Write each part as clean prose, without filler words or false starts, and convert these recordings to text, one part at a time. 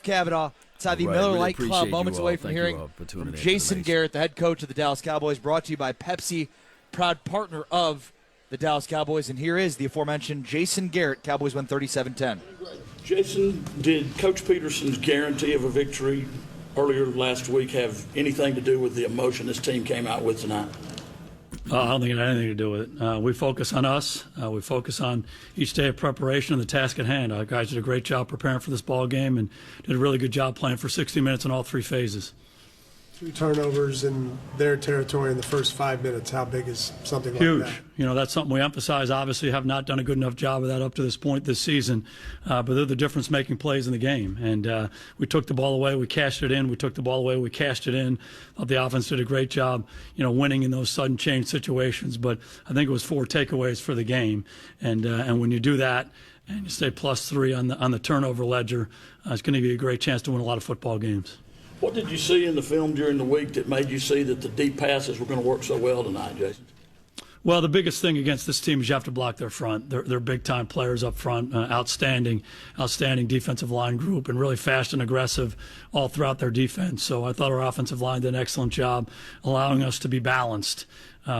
Kavanaugh inside the Miller Lite Club. Moments away from hearing from Jason Garrett, the head coach of the Dallas Cowboys, brought to you by Pepsi, proud partner of the Dallas Cowboys. And here is the aforementioned Jason Garrett. Cowboys win 37-10. Jason, did Coach Peterson's guarantee of a victory earlier last week have anything to do with the emotion this team came out with tonight? I don't think it had anything to do with it. We focus on us. We focus on each day of preparation and the task at hand. Our guys did a great job preparing for this ball game and did a really good job playing for 60 minutes in all three phases. 2 turnovers in their territory in the first 5 minutes. How big is something like Huge. that? You know, that's something we emphasize. Obviously, have not done a good enough job of that up to this point this season. But they're the difference-making plays in the game. And we took the ball away. We cashed it in. We took the ball away. We cashed it in. Thought the offense did a great job, you know, winning in those sudden change situations. But I think it was 4 takeaways for the game. And when you do that and you stay +3 on the turnover ledger, it's going to give you a great chance to win a lot of football games. What did you see in the film during the week that made you see that the deep passes were going to work so well tonight, Jason? Well, the biggest thing against this team is you have to block their front. They're big-time players up front, outstanding defensive line group, and really fast and aggressive all throughout their defense. So I thought our offensive line did an excellent job allowing us to be balanced.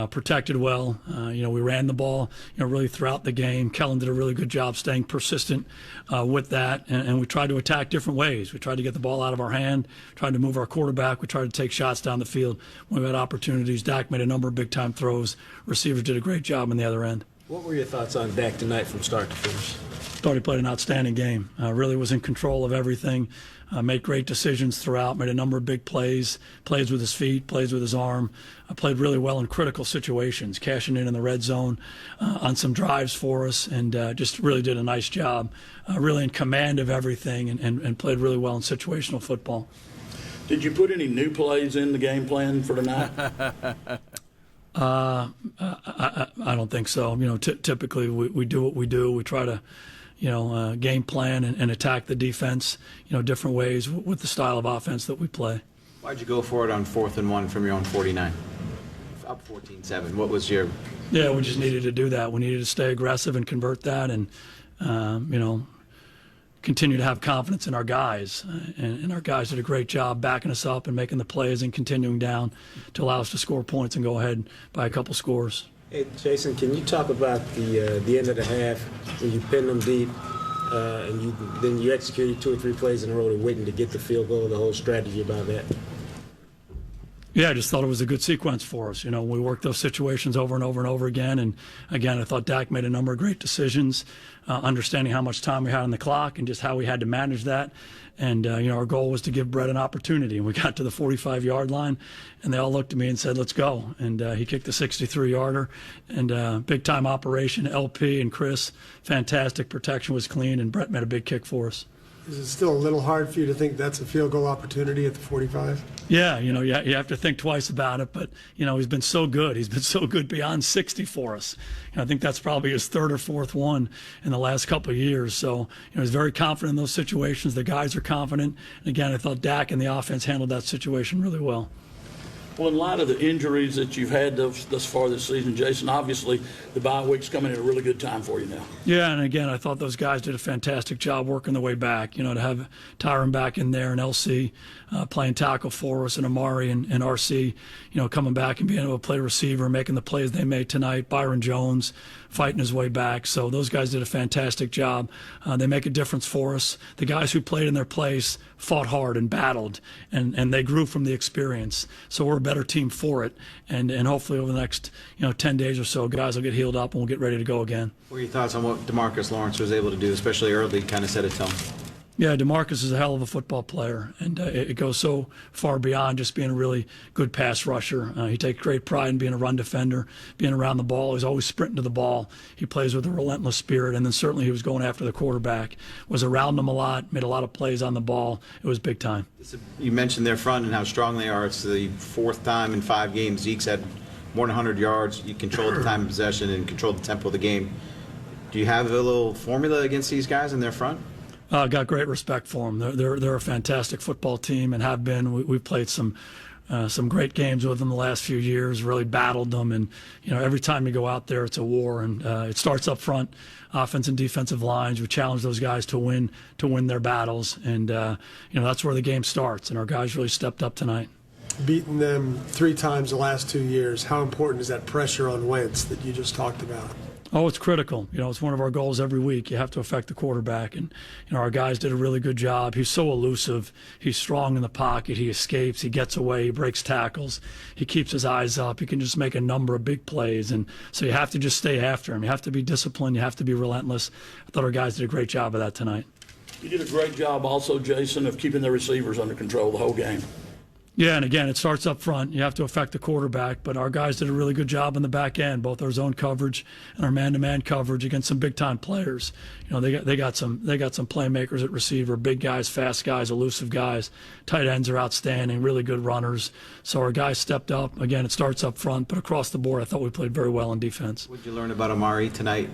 Protected well. You know, we ran the ball, you know, really throughout the game. Kellen did a really good job staying persistent with that, and we tried to attack different ways. We tried to get the ball out of our hand, tried to move our quarterback. We tried to take shots down the field when we had opportunities. Dak made a number of big-time throws. Receivers did a great job on the other end. What were your thoughts on Dak tonight from start to finish? Thought he played an outstanding game. Really was in control of everything. Made great decisions throughout, made a number of big plays with his feet, plays with his arm, played really well in critical situations, cashing in the red zone on some drives for us, and just really did a nice job, really in command of everything, and played really well in situational football. Did you put any new plays in the game plan for tonight? I don't think so. You know, typically we do what we do. We try to, you know, game plan and attack the defense, you know, different ways with the style of offense that we play. Why'd you go for it on 4th and 1 from your own 49? Up 14-7. What was your... Yeah, we just needed to do that. We needed to stay aggressive and convert that and, you know, continue to have confidence in our guys. And our guys did a great job backing us up and making the plays and continuing down to allow us to score points and go ahead by a couple scores. Hey, Jason, can you talk about the end of the half when you pinned them deep and then you executed 2 or 3 plays in a row to Witten to get the field goal, the whole strategy about that? Yeah, I just thought it was a good sequence for us. You know, we worked those situations over and over and over again. And again, I thought Dak made a number of great decisions, understanding how much time we had on the clock and just how we had to manage that. And, you know, our goal was to give Brett an opportunity. And we got to the 45-yard line, and they all looked at me and said, let's go. And he kicked the 63-yarder. And big-time operation, LP and Chris, fantastic. Protection was clean, and Brett made a big kick for us. Is it still a little hard for you to think that's a field goal opportunity at the 45? Yeah, you know, you have to think twice about it, but, you know, he's been so good. He's been so good beyond 60 for us. And I think that's probably his 3rd or 4th one in the last couple of years. So, you know, he's very confident in those situations. The guys are confident. And again, I thought Dak and the offense handled that situation really well. Well, in light of the injuries that you've had thus far this season, Jason, obviously the bye week's coming at a really good time for you now. Yeah, and again, I thought those guys did a fantastic job working their way back. You know, to have Tyron back in there and LC playing tackle for us, and Amari and RC, you know, coming back and being able to play receiver, making the plays they made tonight. Byron Jones fighting his way back. So those guys did a fantastic job. They make a difference for us. The guys who played in their place fought hard and battled, and they grew from the experience. So we're a better team for it. And hopefully over the next, you know, 10 days or so, guys will get healed up and we'll get ready to go again. What are your thoughts on what DeMarcus Lawrence was able to do, especially early, kind of set a tone? Yeah, DeMarcus is a hell of a football player, and it goes so far beyond just being a really good pass rusher. He takes great pride in being a run defender, being around the ball. He's always sprinting to the ball. He plays with a relentless spirit, and then certainly he was going after the quarterback, was around him a lot, made a lot of plays on the ball. It was big time. You mentioned their front and how strong they are. It's the 4th time in 5 games Zeke's had more than 100 yards. You controlled the time of possession and controlled the tempo of the game. Do you have a little formula against these guys in their front? Got great respect for them. They're a fantastic football team and have been. We've played some some great games with them the last few years, really battled them. And, every time you go out there, it's a war. And it starts up front, offense and defensive lines. We challenge those guys to win their battles. And, that's where the game starts. And our guys really stepped up tonight. Beating them 3 times the last 2 years, how important is that pressure on Wentz that you just talked about? Oh, it's critical. It's one of our goals every week. You have to affect the quarterback. And, our guys did a really good job. He's so elusive. He's strong in the pocket. He escapes. He gets away. He breaks tackles. He keeps his eyes up. He can just make a number of big plays. And so you have to just stay after him. You have to be disciplined. You have to be relentless. I thought our guys did a great job of that tonight. You did a great job also, Jason, of keeping the receivers under control the whole game. Yeah, and again, it starts up front. You have to affect the quarterback, but our guys did a really good job in the back end, both our zone coverage and our man-to-man coverage against some big-time players. They got some playmakers at receiver, big guys, fast guys, elusive guys. Tight ends are outstanding, really good runners. So our guys stepped up. Again, it starts up front, but across the board, I thought we played very well in defense. What did you learn about Amari tonight?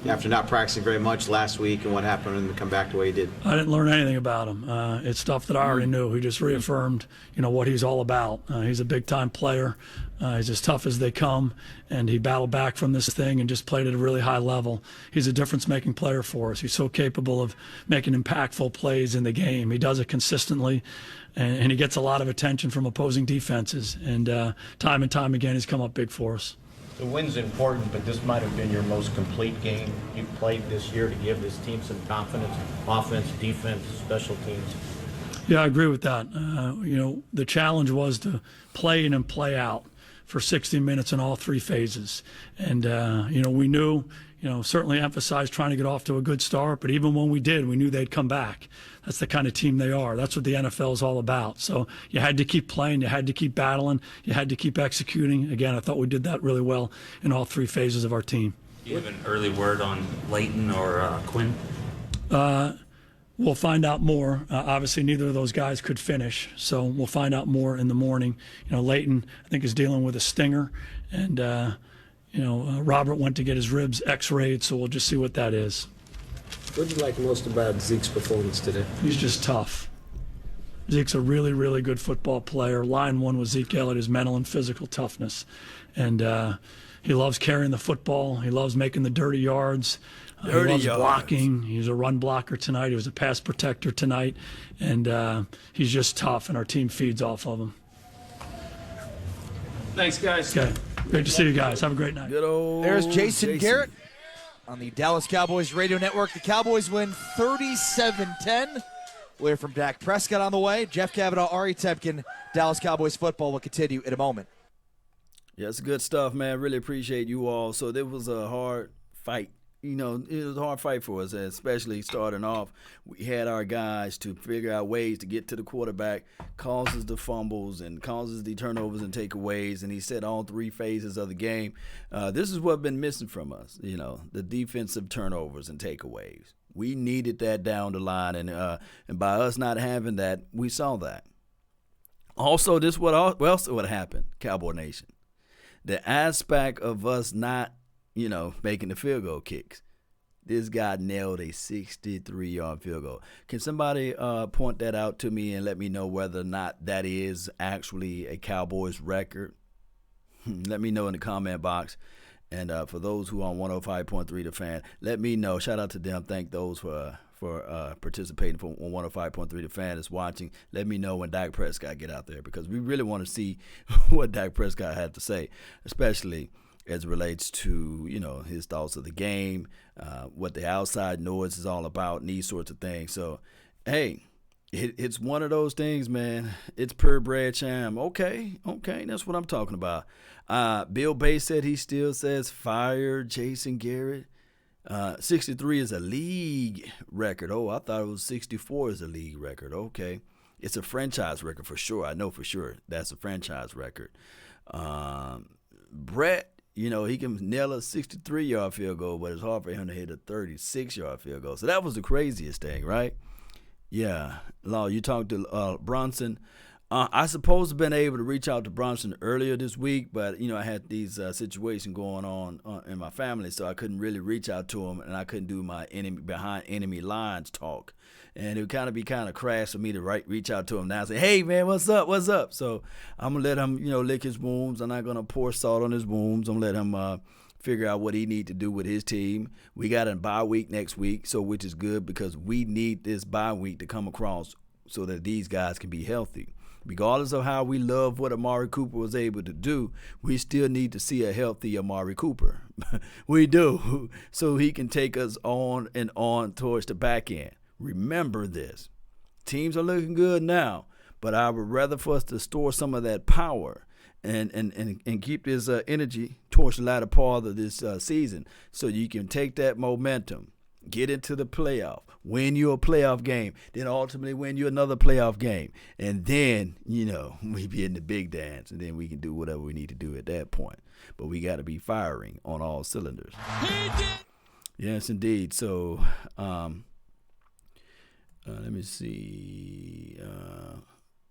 After not practicing very much last week, and what happened and come back the way he did? I didn't learn anything about him. It's stuff that I already knew. He just reaffirmed, what he's all about. He's a big-time player. He's as tough as they come, and he battled back from this thing and just played at a really high level. He's a difference-making player for us. He's so capable of making impactful plays in the game. He does it consistently, and he gets a lot of attention from opposing defenses. And time and time again, he's come up big for us. The win's important, but this might have been your most complete game you've played this year to give this team some confidence, offense, defense, special teams. Yeah, I agree with that. The challenge was to play in and play out for 60 minutes in all 3 phases. And, we knew, certainly emphasized trying to get off to a good start, but even when we did, we knew they'd come back. That's the kind of team they are. That's what the NFL is all about. So you had to keep playing. You had to keep battling. You had to keep executing. Again, I thought we did that really well in all 3 phases of our team. Do you have an early word on Leighton or Quinn? We'll find out more. Obviously, neither of those guys could finish, so we'll find out more in the morning. Leighton, I think, is dealing with a stinger, and Robert went to get his ribs x-rayed, so we'll just see what that is. What did you like most about Zeke's performance today? He's just tough. Zeke's a really, really good football player. Line one with Zeke Elliott is mental and physical toughness. And he loves carrying the football. He loves making the dirty yards. He loves blocking. He's a run blocker tonight. He was a pass protector tonight. And he's just tough, and our team feeds off of him. Thanks, guys. Okay. Great to see you guys. Have a great night. There's Jason Garrett on the Dallas Cowboys Radio Network. The Cowboys win 37-10. We'll hear from Dak Prescott on the way. Jeff Cavanaugh, Ari Tepkin. Dallas Cowboys football will continue in a moment. Yeah, it's good stuff, man. Really appreciate you all. So there was a hard fight. It was a hard fight for us, especially starting off. We had our guys to figure out ways to get to the quarterback, causes the fumbles and causes the turnovers and takeaways, and he said all 3 phases of the game. This is what's been missing from us, the defensive turnovers and takeaways. We needed that down the line, and by us not having that, we saw that. Also, this what else would happen, Cowboy Nation. The aspect of us not making the field goal kicks. This guy nailed a 63-yard field goal. Can somebody point that out to me and let me know whether or not that is actually a Cowboys record? Let me know in the comment box. And for those who are on 105.3 The Fan, let me know. Shout out to them. Thank those for participating on 105.3 The Fan is watching. Let me know when Dak Prescott get out there, because we really want to see what Dak Prescott had to say, especially as it relates to, his thoughts of the game, what the outside noise is all about, and these sorts of things. So, hey, it's one of those things, man. It's purebred Sham. Okay, that's what I'm talking about. Bill Bay said he still says fire Jason Garrett. 63 is a league record. Oh, I thought it was 64 is a league record. Okay. It's a franchise record for sure. I know for sure that's a franchise record. Brett, he can nail a 63-yard field goal, but it's hard for him to hit a 36-yard field goal. So that was the craziest thing, right? Yeah. Law, you talked to Bronson. I supposed to have been able to reach out to Bronson earlier this week, but, I had these situations going on in my family, so I couldn't really reach out to him, and I couldn't do my behind enemy lines talk. And it would kind of crash for me to reach out to him now and say, hey, man, what's up? So I'm going to let him, lick his wounds. I'm not going to pour salt on his wounds. I'm going to let him figure out what he needs to do with his team. We got a bye week next week, which is good because we need this bye week to come across so that these guys can be healthy. Regardless of how we love what Amari Cooper was able to do, we still need to see a healthy Amari Cooper. We do, so he can take us on and on towards the back end. Remember this. Teams are looking good now, but I would rather for us to store some of that power and keep this energy towards the latter part of this season so you can take that momentum, get into the playoff, win you a playoff game, then ultimately win you another playoff game. And then, we be in the big dance, and then we can do whatever we need to do at that point. But we got to be firing on all cylinders. Yes, indeed. So, let me see.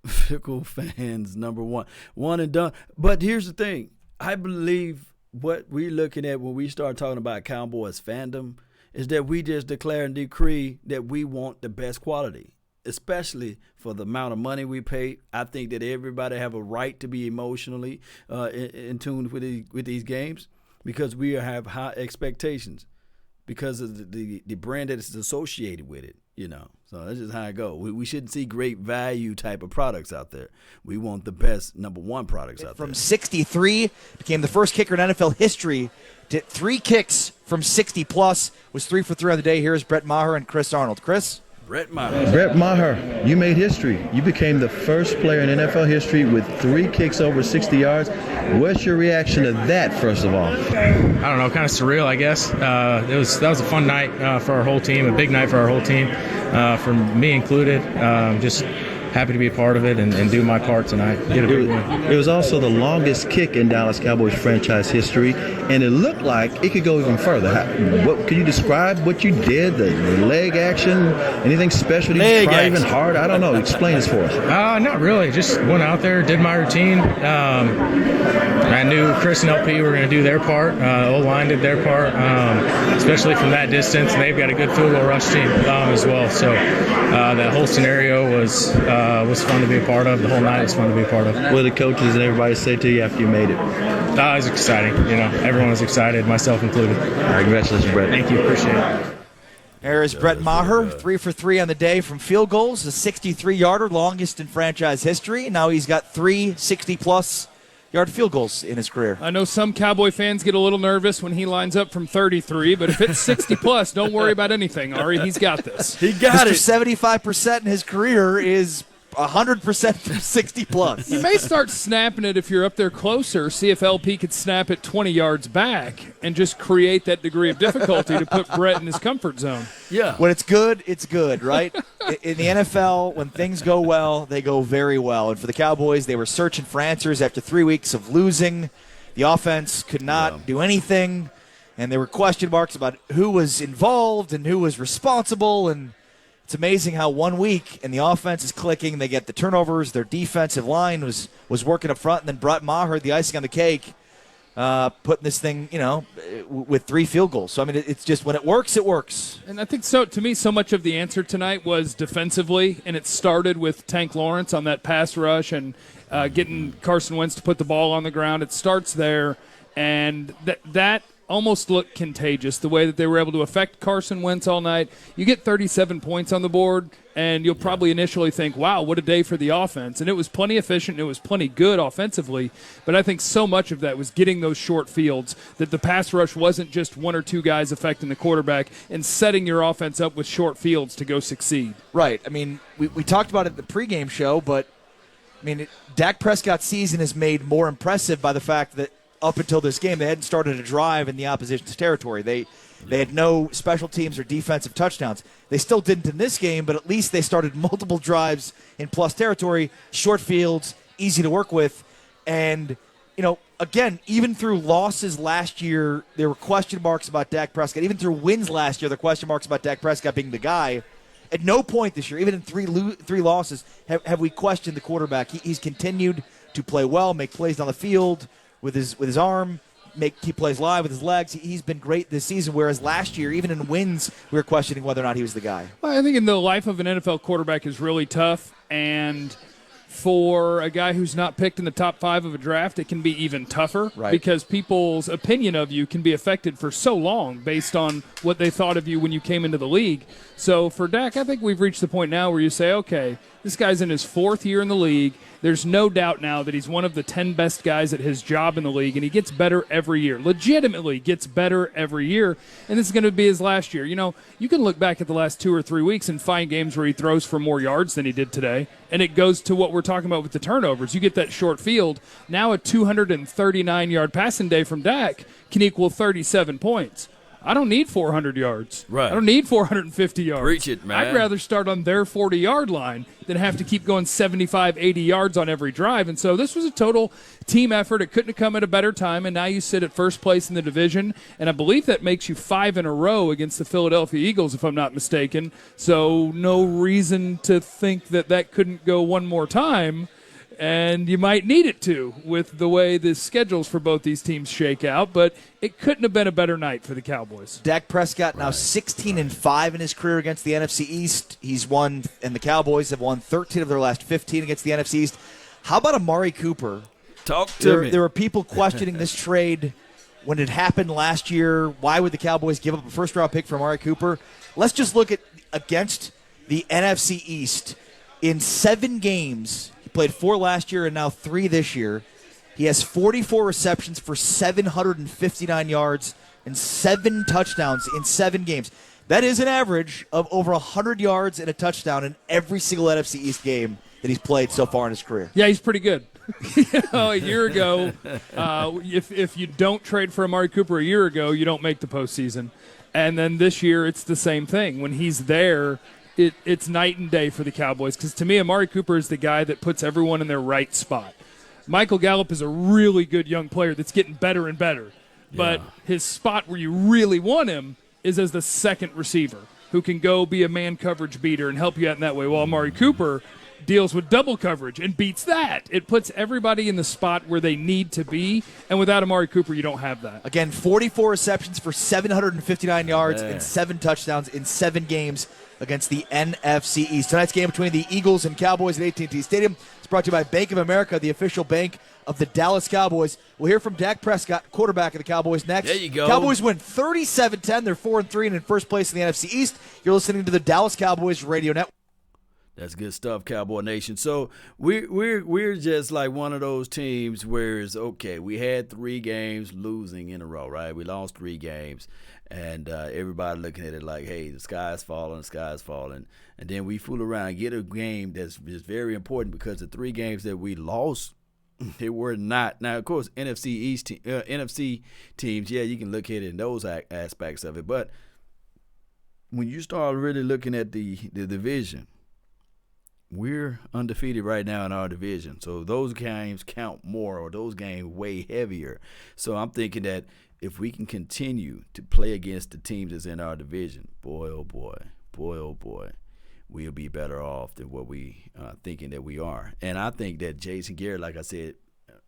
Fickle fans, number one. One and done. But here's the thing. I believe what we're looking at when we start talking about Cowboys fandom is that we just declare and decree that we want the best quality, especially for the amount of money we pay. I think that everybody have a right to be emotionally in tune with these games because we have high expectations because of the brand that is associated with it, So that's just how it goes. We shouldn't see great value type of products out there. We want the best number one products out there. From 63, became the first kicker in NFL history to 3 kicks from 60-plus, was 3 for 3 on the day. Here's Brett Maher and Chris Arnold. Chris? Brett Maher. Brett Maher, you made history. You became the first player in NFL history with 3 kicks over 60 yards. What's your reaction to that, first of all? I don't know, kind of surreal, I guess. That was a fun night for our whole team, a big night for our whole team, for me included. Just happy to be a part of it and do my part tonight. Get a big win. It was also the longest kick in Dallas Cowboys franchise history, and it looked like it could go even further. Can you describe what you did, the leg action, anything special? Did you try even hard? I don't know. Explain this for us. Not really. Just went out there, did my routine. I knew Chris and LP were going to do their part. O-line did their part, especially from that distance. And they've got a good field goal rush team as well. So that whole scenario was fun to be a part of. The whole night was fun to be a part of. What did the coaches and everybody say to you after you made it? It was exciting. Everyone was excited, myself included. All right, congratulations, Brett. Thank you. Appreciate it. There is Brett Maher, 3 for 3 on the day from field goals, a 63-yarder, longest in franchise history. Now he's got 3 60-plus yard field goals in his career. I know some Cowboy fans get a little nervous when he lines up from 33, but if it's 60-plus, don't worry about anything, Ari. He's got this. He got it. 75% in his career is 100% from 60-plus. You may start snapping it if you're up there closer, see if LP could snap it 20 yards back and just create that degree of difficulty to put Brett in his comfort zone. Yeah. When it's good, right? In the NFL, when things go well, they go very well. And for the Cowboys, they were searching for answers after 3 weeks of losing. The offense could not do anything, and there were question marks about who was involved and who was responsible, and it's amazing how 1 week and the offense is clicking. They get the turnovers. Their defensive line was working up front, and then Brett Maher, the icing on the cake, putting this thing, with 3 field goals. So, I mean, it's just when it works, it works. And I think to me, so much of the answer tonight was defensively, and it started with Tank Lawrence on that pass rush and getting Carson Wentz to put the ball on the ground. It starts there, and that almost looked contagious, the way that they were able to affect Carson Wentz all night. You get 37 points on the board, and you'll probably initially think, wow, what a day for the offense. And it was plenty efficient, and it was plenty good offensively, but I think so much of that was getting those short fields, that the pass rush wasn't just 1 or 2 guys affecting the quarterback and setting your offense up with short fields to go succeed. Right. I mean, we talked about it at the pregame show, but, I mean, Dak Prescott's season is made more impressive by the fact that up until this game, they hadn't started a drive in the opposition's territory. They had no special teams or defensive touchdowns. They still didn't in this game, but at least they started multiple drives in plus territory, short fields, easy to work with. And, again, even through losses last year, there were question marks about Dak Prescott. Even through wins last year, there were question marks about Dak Prescott being the guy. At no point this year, even in three losses, have we questioned the quarterback. He's continued to play well, make plays down the field with his arm, make key plays live with his legs. He's been great this season, whereas last year, even in wins, we were questioning whether or not he was the guy. Well, I think in the life of an NFL quarterback is really tough, and for a guy who's not picked in the top 5 of a draft, it can be even tougher because people's opinion of you can be affected for so long based on what they thought of you when you came into the league. So for Dak, I think we've reached the point now where you say, okay, this guy's in his 4th year in the league. There's no doubt now that he's one of the 10 best guys at his job in the league, and he gets better every year. Legitimately gets better every year, and this is going to be his last year. You know, you can look back at the last 2 or 3 weeks and find games where he throws for more yards than he did today, and it goes to what we're talking about with the turnovers. You get that short field. Now a 239-yard passing day from Dak can equal 37 points. I don't need 400 yards. Right. I don't need 450 yards. Preach it, man. I'd rather start on their 40-yard line than have to keep going 75, 80 yards on every drive. And so this was a total team effort. It couldn't have come at a better time, and now you sit at first place in the division, and I believe that makes you 5 in a row against the Philadelphia Eagles, if I'm not mistaken. So no reason to think that couldn't go one more time. And you might need it to with the way the schedules for both these teams shake out, but it couldn't have been a better night for the Cowboys. Dak Prescott now 16-5 in his career against the NFC East. He's won, and the Cowboys have won 13 of their last 15 against the NFC East. How about Amari Cooper? Talk to me. There were people questioning this trade when it happened last year. Why would the Cowboys give up a first-round pick for Amari Cooper? Let's just look at against the NFC East. In 7 games, he played 4 last year and now 3 this year. He has 44 receptions for 759 yards and 7 touchdowns in 7 games. That is an average of over 100 yards and a touchdown in every single NFC East game that he's played so far in his career. Yeah, he's pretty good. A year ago, if you don't trade for Amari Cooper a year ago, you don't make the postseason. And then this year, it's the same thing. When he's there, it's night and day for the Cowboys, because to me, Amari Cooper is the guy that puts everyone in their right spot. Michael Gallup is a really good young player that's getting better and better, but his spot where you really want him is as the second receiver who can go be a man coverage beater and help you out in that way, while Amari Cooper deals with double coverage and beats that. It puts everybody in the spot where they need to be, and without Amari Cooper, you don't have that. Again, 44 receptions for 759 yards and 7 touchdowns in 7 games against the NFC East. Tonight's game between the Eagles and Cowboys at AT&T Stadium is brought to you by Bank of America, the official bank of the Dallas Cowboys. We'll hear from Dak Prescott, quarterback of the Cowboys, next. There you go. Cowboys win 37-10. They're 4-3 and in first place in the NFC East. You're listening to the Dallas Cowboys Radio Network. That's good stuff, Cowboy Nation. So we're just like one of those teams where it's okay. We had 3 games losing in a row, right? We lost 3 games, and everybody looking at it like, hey, the sky's falling, and then we fool around and get a game that's just very important, because the 3 games that we lost, they were not. Now, of course, NFC teams, yeah, you can look at it in those aspects of it, but when you start really looking at the division, we're undefeated right now in our division. So those games count more, or those games weigh heavier. So I'm thinking that if we can continue to play against the teams that's in our division, boy, oh boy, we'll be better off than what we thinking that we are. And I think that Jason Garrett, like I said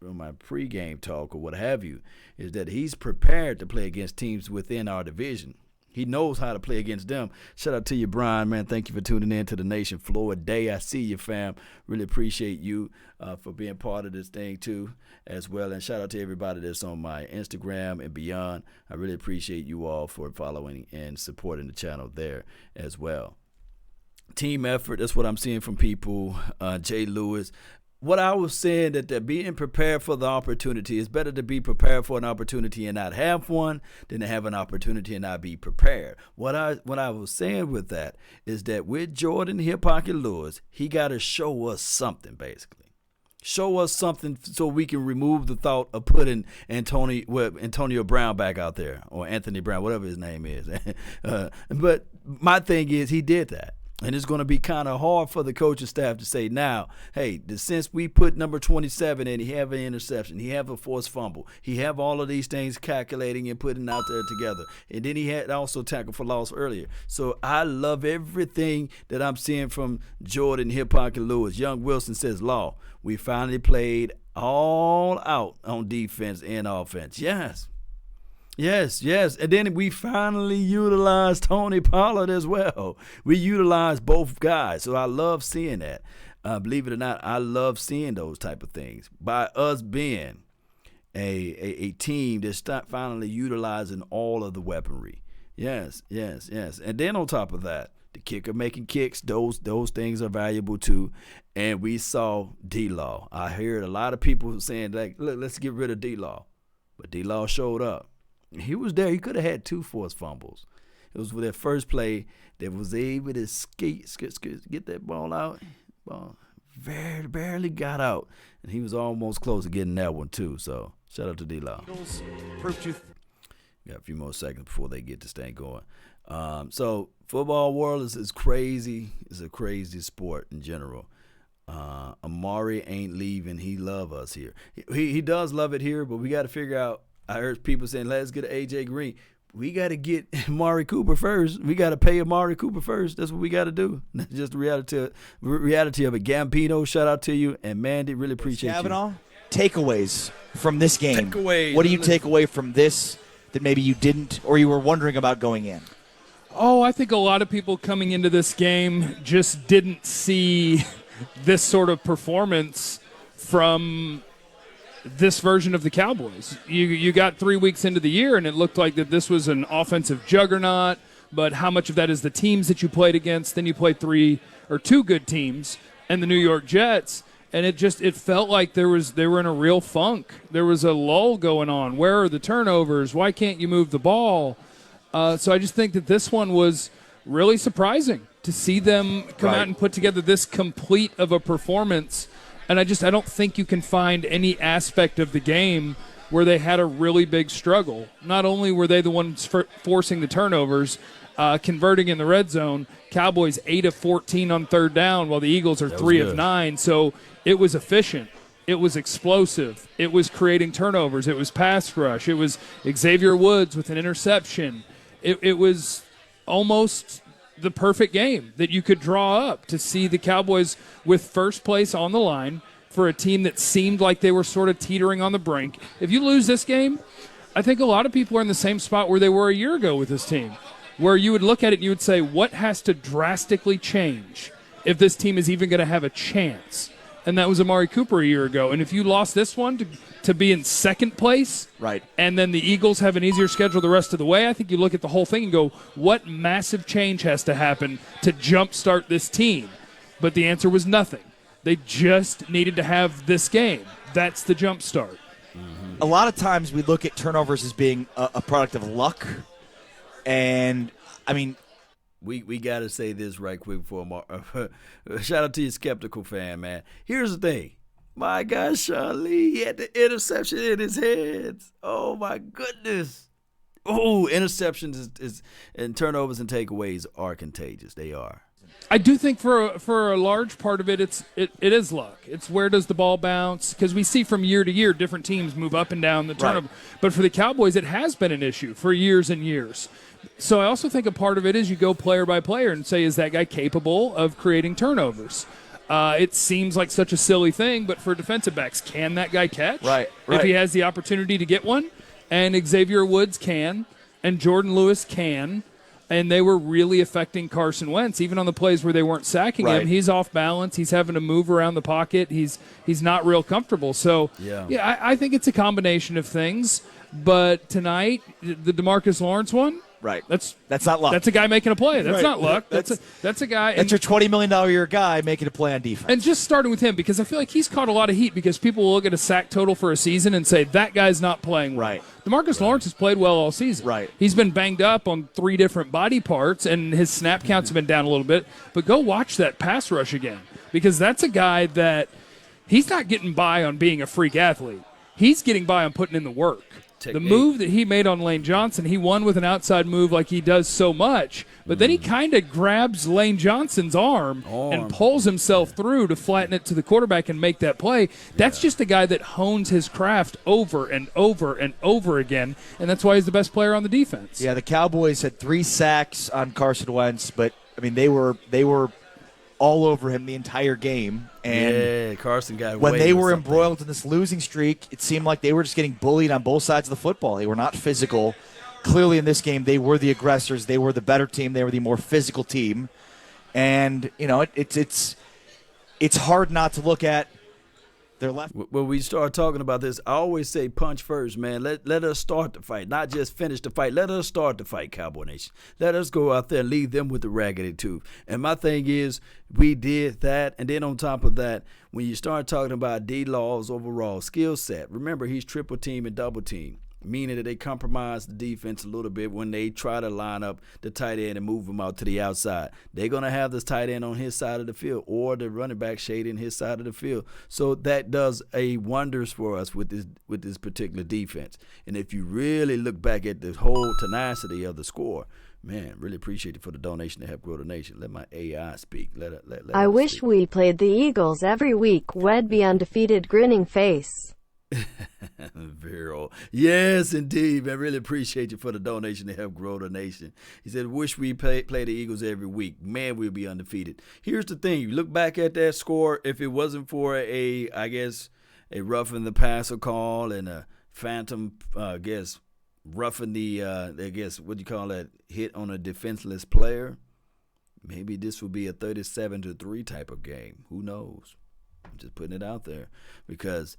in my pregame talk or what have you, is that he's prepared to play against teams within our division. He knows how to play against them. Shout out to you, Brian, man. Thank you for tuning in to the Nation Floor Day. I see you, fam. Really appreciate you for being part of this thing, too, as well. And shout out to everybody that's on my Instagram and beyond. I really appreciate you all for following and supporting the channel there as well. Team effort, that's what I'm seeing from people. Jay Lewis. What I was saying, that being prepared for the opportunity, is better to be prepared for an opportunity and not have one than to have an opportunity and not be prepared. What I was saying with that is that with Jordan Hip Pocket Lewis, he got to show us something, basically. Show us something so we can remove the thought of putting Antonio Brown back out there, or Anthony Brown, whatever his name is. But my thing is, he did that. And it's going to be kind of hard for the coaching staff to say now, hey, since we put number 27 in, he have an interception, he have a forced fumble, he have all of these things calculating and putting out there together. And then he had also tackled for loss earlier. So I love everything that I'm seeing from Jordan, Hip-Pocket Lewis. Young Wilson says, Law, we finally played all out on defense and offense. Yes. And then we finally utilized Tony Pollard as well. We utilized both guys, so I love seeing that. Believe it or not, I love seeing those type of things. By us being a team that's finally utilizing all of the weaponry. Yes. And then on top of that, the kicker making kicks, those things are valuable too. And we saw D-Law. I heard a lot of people saying, like, look, let's get rid of D-Law. But D-Law showed up. He was there. He could have had 2 forced fumbles. It was with that first play that was able to get that ball out. Ball barely got out. And he was almost close to getting that one too. So shout out to D-Law. Got a few more seconds before they get this thing going. So football world is crazy. It's a crazy sport in general. Amari ain't leaving. He love us here. He does love it here, but we got to figure out. I heard people saying, let's get A.J. Green. We got to get Amari Cooper first. We got to pay Amari Cooper first. That's what we got to do. That's just the reality of it. Gambino, shout out to you. And Mandy, really appreciate Kavanaugh, takeaways from this game. Takeaways. What do you take away from this that maybe you didn't or you were wondering about going in? Oh, I think a lot of people coming into this game just didn't see this sort of performance from this version of the Cowboys. You got 3 weeks into the year, and it looked like that this was an offensive juggernaut, but how much of that is the teams that you played against? Then you played 2 good teams and the New York Jets, and it felt like they were in a real funk. There was a lull going on. Where are the turnovers? Why can't you move the ball? So I just think that this one was really surprising to see them come out and put together this complete of a performance. And I don't think you can find any aspect of the game where they had a really big struggle. Not only were they the ones forcing the turnovers, converting in the red zone, Cowboys 8 of 14 on third down, while the Eagles are 3 of 9. So it was efficient. It was explosive. It was creating turnovers. It was pass rush. It was Xavier Woods with an interception. It was almost the perfect game that you could draw up to see the Cowboys with first place on the line for a team that seemed like they were sort of teetering on the brink. If you lose this game, I think a lot of people are in the same spot where they were a year ago with this team, where you would look at it and you would say, what has to drastically change if this team is even going to have a chance? And that was Amari Cooper a year ago. And if you lost this one to be in second place, right, and then the Eagles have an easier schedule the rest of the way, I think you look at the whole thing and go, what massive change has to happen to jumpstart this team? But the answer was nothing. They just needed to have this game. That's the jumpstart. A lot of times we look at turnovers as being a product of luck. And, I mean, We got to say this right quick before shout out to your skeptical fan, man. Here's the thing. My gosh, Sean Lee, he had the interception in his hands. Oh, my goodness. Oh, interceptions and turnovers and takeaways are contagious. They are. I do think for a large part of it, it is luck. It's where does the ball bounce? Because we see from year to year different teams move up and down the turnover. Right. But for the Cowboys, it has been an issue for years and years. So I also think a part of it is you go player by player and say, is that guy capable of creating turnovers? It seems like such a silly thing, but for defensive backs, can that guy catch? Right. If he has the opportunity to get one, and Xavier Woods can, and Jordan Lewis can, and they were really affecting Carson Wentz, even on the plays where they weren't sacking him. He's off balance. He's having to move around the pocket. He's not real comfortable. So, I think it's a combination of things. But tonight, the DeMarcus Lawrence one, right. That's not luck. That's a guy making a play. That's not luck. That's a guy. That's your $20 million a year guy making a play on defense. And just starting with him, because I feel like he's caught a lot of heat because people will look at a sack total for a season and say, that guy's not playing well. Right. DeMarcus Lawrence has played well all season. Right. He's been banged up on 3 different body parts, and his snap counts have been down a little bit. But go watch that pass rush again, because that's a guy that he's not getting by on being a freak athlete. He's getting by on putting in the work. The move that he made on Lane Johnson, he won with an outside move like he does so much, but then he kind of grabs Lane Johnson's arm and pulls himself through to flatten it to the quarterback and make that play. That's just a guy that hones his craft over and over and over again, and that's why he's the best player on the defense. Yeah, the Cowboys had 3 sacks on Carson Wentz, but, I mean, they were all over him the entire game. And Carson got when they were embroiled in this losing streak, it seemed like they were just getting bullied on both sides of the football. They were not physical. Clearly in this game, they were the aggressors. They were the better team. They were the more physical team. And, you know, it's hard not to look at their left. When we start talking about this, I always say punch first, man. Let us start the fight, not just finish the fight. Let us start the fight, Cowboy Nation. Let us go out there and leave them with the raggedy tooth. And my thing is, we did that, and then on top of that, when you start talking about D-Law's overall skill set, remember he's triple team and double team, meaning that they compromise the defense a little bit when they try to line up the tight end and move him out to the outside. They're going to have this tight end on his side of the field or the running back shading his side of the field. So that does wonders for us with this particular defense. And if you really look back at the whole tenacity of the score, man, really appreciate it for the donation to help grow the nation. Let my AI speak. I wish speak. We played the Eagles every week. We'd be undefeated, grinning face. Vero. Yes, indeed, man. Really appreciate you for the donation to help grow the nation. He said, wish we play the Eagles every week. Man, we'll be undefeated. Here's the thing. You look back at that score, if it wasn't for a roughing the passer call and a phantom, roughing the, what do you call that, hit on a defenseless player, maybe this would be a 37-3 type of game. Who knows? I'm just putting it out there because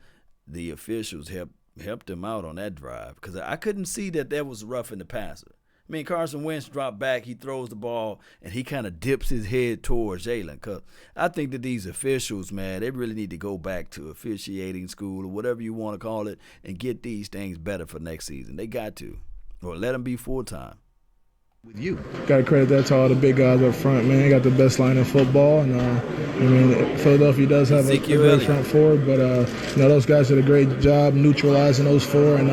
the officials helped them out on that drive because I couldn't see that was roughing the passer. I mean, Carson Wentz dropped back, he throws the ball, and he kind of dips his head towards Jalen. Because I think that these officials, man, they really need to go back to officiating school or whatever you want to call it and get these things better for next season. They got to, or let them be full-time. With you. Got to credit that to all the big guys up front, man. They got the best line in football. And, Philadelphia does have a great front four, but, those guys did a great job neutralizing those four and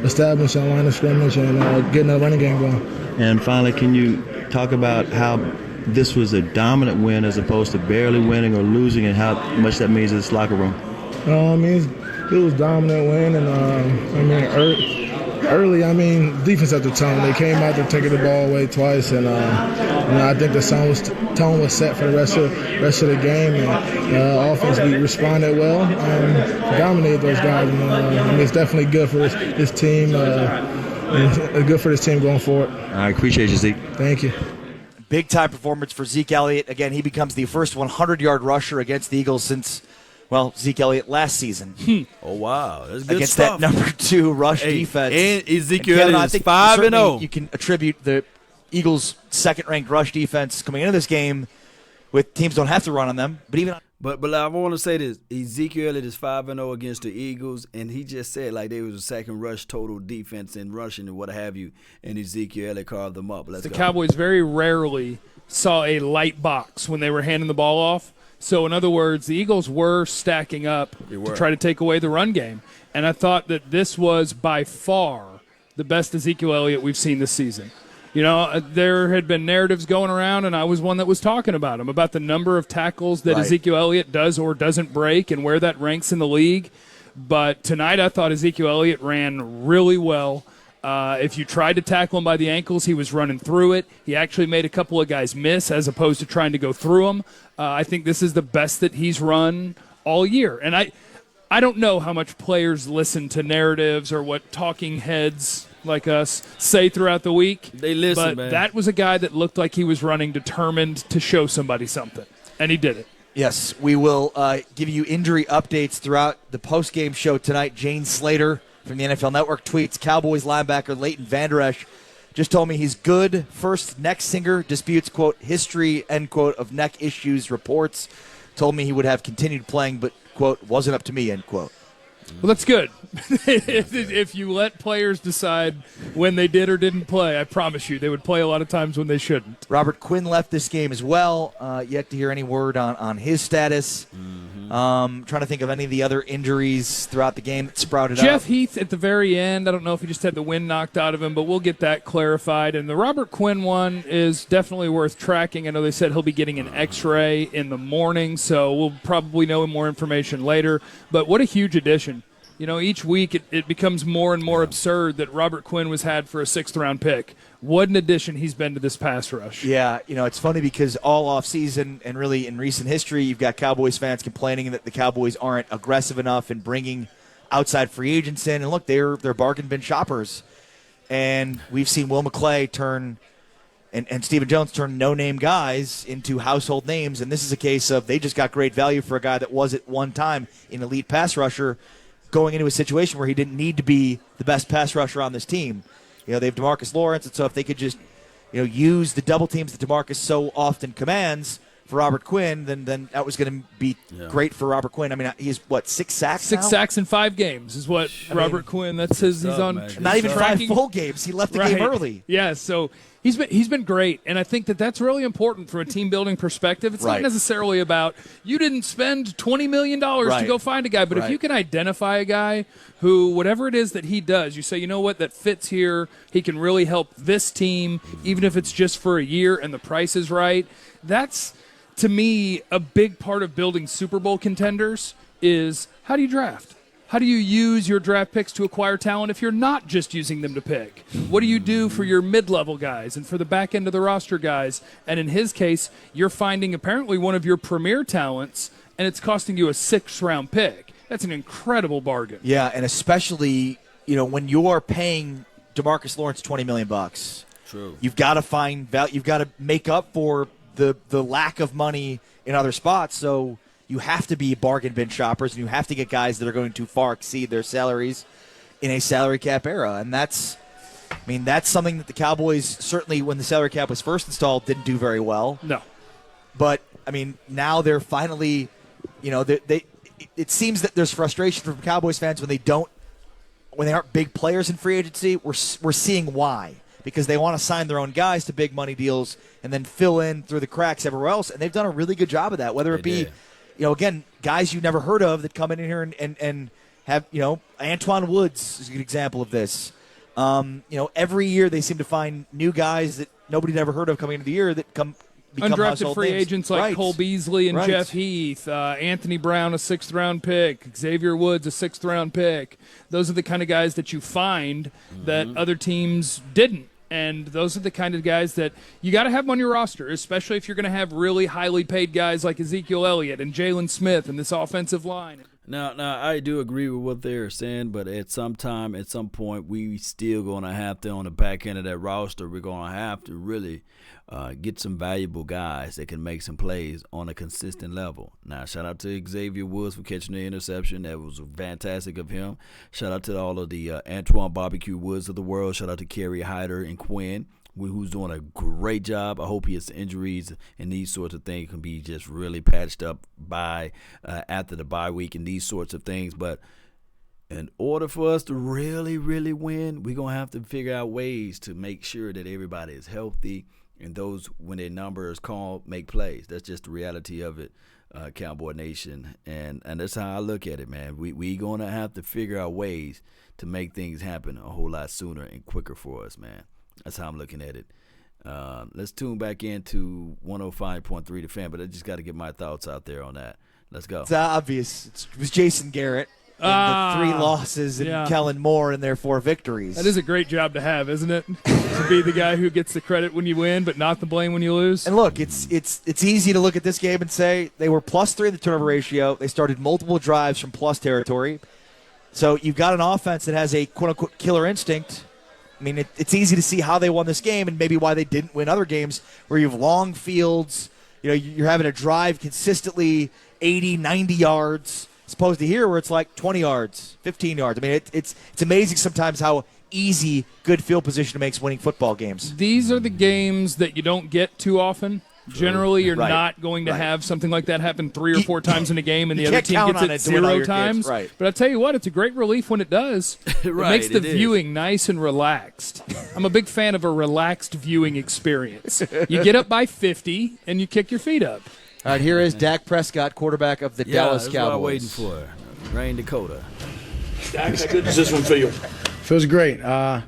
establishing a line of scrimmage and getting a running game going. And finally, can you talk about how this was a dominant win as opposed to barely winning or losing and how much that means in this locker room? It was a dominant win, and, early, defense at the tone. They came out there taking the ball away twice, and I think the tone was set for the rest of the game. And offense, we responded well, dominated those guys. And it's definitely good for this team. And good for this team going forward. I appreciate you, Zeke. Thank you. Big time performance for Zeke Elliott. Again, he becomes the first 100-yard rusher against the Eagles since. Well, Zeke Elliott last season. Oh, wow. That's good against stuff. That number 2 rush defense. And Ezekiel Elliott is 5-0. You can attribute the Eagles' second-ranked rush defense coming into this game with teams don't have to run on them. But I want to say this. Ezekiel Elliott is 5-0 against the Eagles, and he just said like they was a second rush total defense in rushing and what have you, and Ezekiel Elliott carved them up. The Cowboys very rarely saw a light box when they were handing the ball off. So, in other words, the Eagles were stacking up to try to take away the run game. And I thought that this was by far the best Ezekiel Elliott we've seen this season. There had been narratives going around, and I was one that was talking about him, about the number of tackles that Ezekiel Elliott does or doesn't break and where that ranks in the league. But tonight I thought Ezekiel Elliott ran really well. If you tried to tackle him by the ankles, he was running through it. He actually made a couple of guys miss as opposed to trying to go through them. I think this is the best that he's run all year. And I don't know how much players listen to narratives or what talking heads like us say throughout the week. They listen, but man. That was a guy that looked like he was running determined to show somebody something, and he did it. Yes, we will give you injury updates throughout the postgame show tonight. Jane Slater from the NFL Network tweets, Cowboys linebacker Leighton Vander Esch just told me he's good. First neck singer disputes, quote, history, end quote, of neck issues reports. Told me he would have continued playing, but, quote, wasn't up to me, end quote. Well, that's good. If you let players decide when they did or didn't play, I promise you they would play a lot of times when they shouldn't. Robert Quinn left this game as well. Yet to hear any word on his status. Trying to think of any of the other injuries throughout the game that sprouted up. Jeff Heath at the very end. I don't know if he just had the wind knocked out of him, but we'll get that clarified. And the Robert Quinn one is definitely worth tracking. I know they said he'll be getting an X-ray in the morning, so we'll probably know more information later. But what a huge addition. Each week it becomes more and more absurd that Robert Quinn was had for a 6th-round pick. What an addition he's been to this pass rush. Yeah, it's funny because all offseason and really in recent history, you've got Cowboys fans complaining that the Cowboys aren't aggressive enough in bringing outside free agents in. And look, they're bargain bin shoppers. And we've seen Will McClay turn and Stephen Jones turn no-name guys into household names. And this is a case of they just got great value for a guy that was at one time an elite pass rusher, going into a situation where he didn't need to be the best pass rusher on this team. They have DeMarcus Lawrence, and so if they could just, use the double teams that DeMarcus so often commands for Robert Quinn, then that was going to be great for Robert Quinn. I mean, he's, 6 sacks 6 now? sacks in 5 games is what Robert Quinn, that's his, he's on. Not even tracking. 5 full games. He left the game early. Yeah, so he's been great, and I think that's really important from a team-building perspective. It's not necessarily about you didn't spend $20 million to go find a guy, but if you can identify a guy who, whatever it is that he does, you say, you know what, that fits here, he can really help this team, even if it's just for a year and the price is right. That's, to me, a big part of building Super Bowl contenders is how do you draft? How do you use your draft picks to acquire talent if you're not just using them to pick? What do you do for your mid-level guys and for the back end of the roster guys? And in his case, you're finding apparently one of your premier talents, and it's costing you a 6th-round pick. That's an incredible bargain. Yeah, and especially, when you're paying DeMarcus Lawrence $20 million, true, you've got to find value. You've got to make up for the lack of money in other spots. So you have to be bargain bin shoppers, and you have to get guys that are going to far exceed their salaries in a salary cap era. And that's something that the Cowboys, certainly when the salary cap was first installed, didn't do very well. No. But, now they're finally, it seems that there's frustration from Cowboys fans when they aren't big players in free agency. We're seeing why. Because they want to sign their own guys to big money deals and then fill in through the cracks everywhere else. And they've done a really good job of that, whether it be, again, guys you've never heard of that come in here and have, Antoine Woods is a good example of this. Every year they seem to find new guys that nobody ever heard of coming into the year that become undrafted free names. agents like Cole Beasley and Jeff Heath, Anthony Brown, a 6th-round pick, Xavier Woods, a 6th-round pick. Those are the kind of guys that you find that other teams didn't. And those are the kind of guys that you got to have on your roster, especially if you're going to have really highly paid guys like Ezekiel Elliott and Jalen Smith and this offensive line. Now, I do agree with what they're saying, but at some point, we still going to have to, on the back end of that roster, we're going to have to really get some valuable guys that can make some plays on a consistent level. Now, shout out to Xavier Woods for catching the interception. That was fantastic of him. Shout out to all of the Antoine Barbecue Woods of the world. Shout out to Kerry Hyder and Quinn, who's doing a great job. I hope his injuries and these sorts of things can be just really patched up by after the bye week and these sorts of things. But in order for us to really, really win, we're going to have to figure out ways to make sure that everybody is healthy and those, when their number is called, make plays. That's just the reality of it, Cowboy Nation. And that's how I look at it, man. We going to have to figure out ways to make things happen a whole lot sooner and quicker for us, man. That's how I'm looking at it. Let's tune back into 105.3 The Fan, but I just got to get my thoughts out there on that. Let's go. It's obvious. It was Jason Garrett and the 3 losses and Kellen Moore and their 4 victories. That is a great job to have, isn't it? To be the guy who gets the credit when you win, but not the blame when you lose. And look, it's easy to look at this game and say they were +3 in the turnover ratio. They started multiple drives from plus territory. So you've got an offense that has a quote-unquote killer instinct. I mean, it's easy to see how they won this game and maybe why they didn't win other games where you have long fields. You're having to drive consistently 80, 90 yards, as opposed to here where it's like 20 yards, 15 yards. I mean, it's amazing sometimes how easy good field position makes winning football games. These are the games that you don't get too often. Generally, you're not going to have something like that happen 3 or 4 times in a game, and the other team gets it 0 times. But I tell you what, it's a great relief when it does. It makes the viewing nice and relaxed. I'm a big fan of a relaxed viewing experience. You get up by 50, and you kick your feet up. All right, here is Dak Prescott, quarterback of the Dallas that's Cowboys. What I'm waiting for. Rain Dakota. Dak, how good does this one feel? Feels great. Yeah,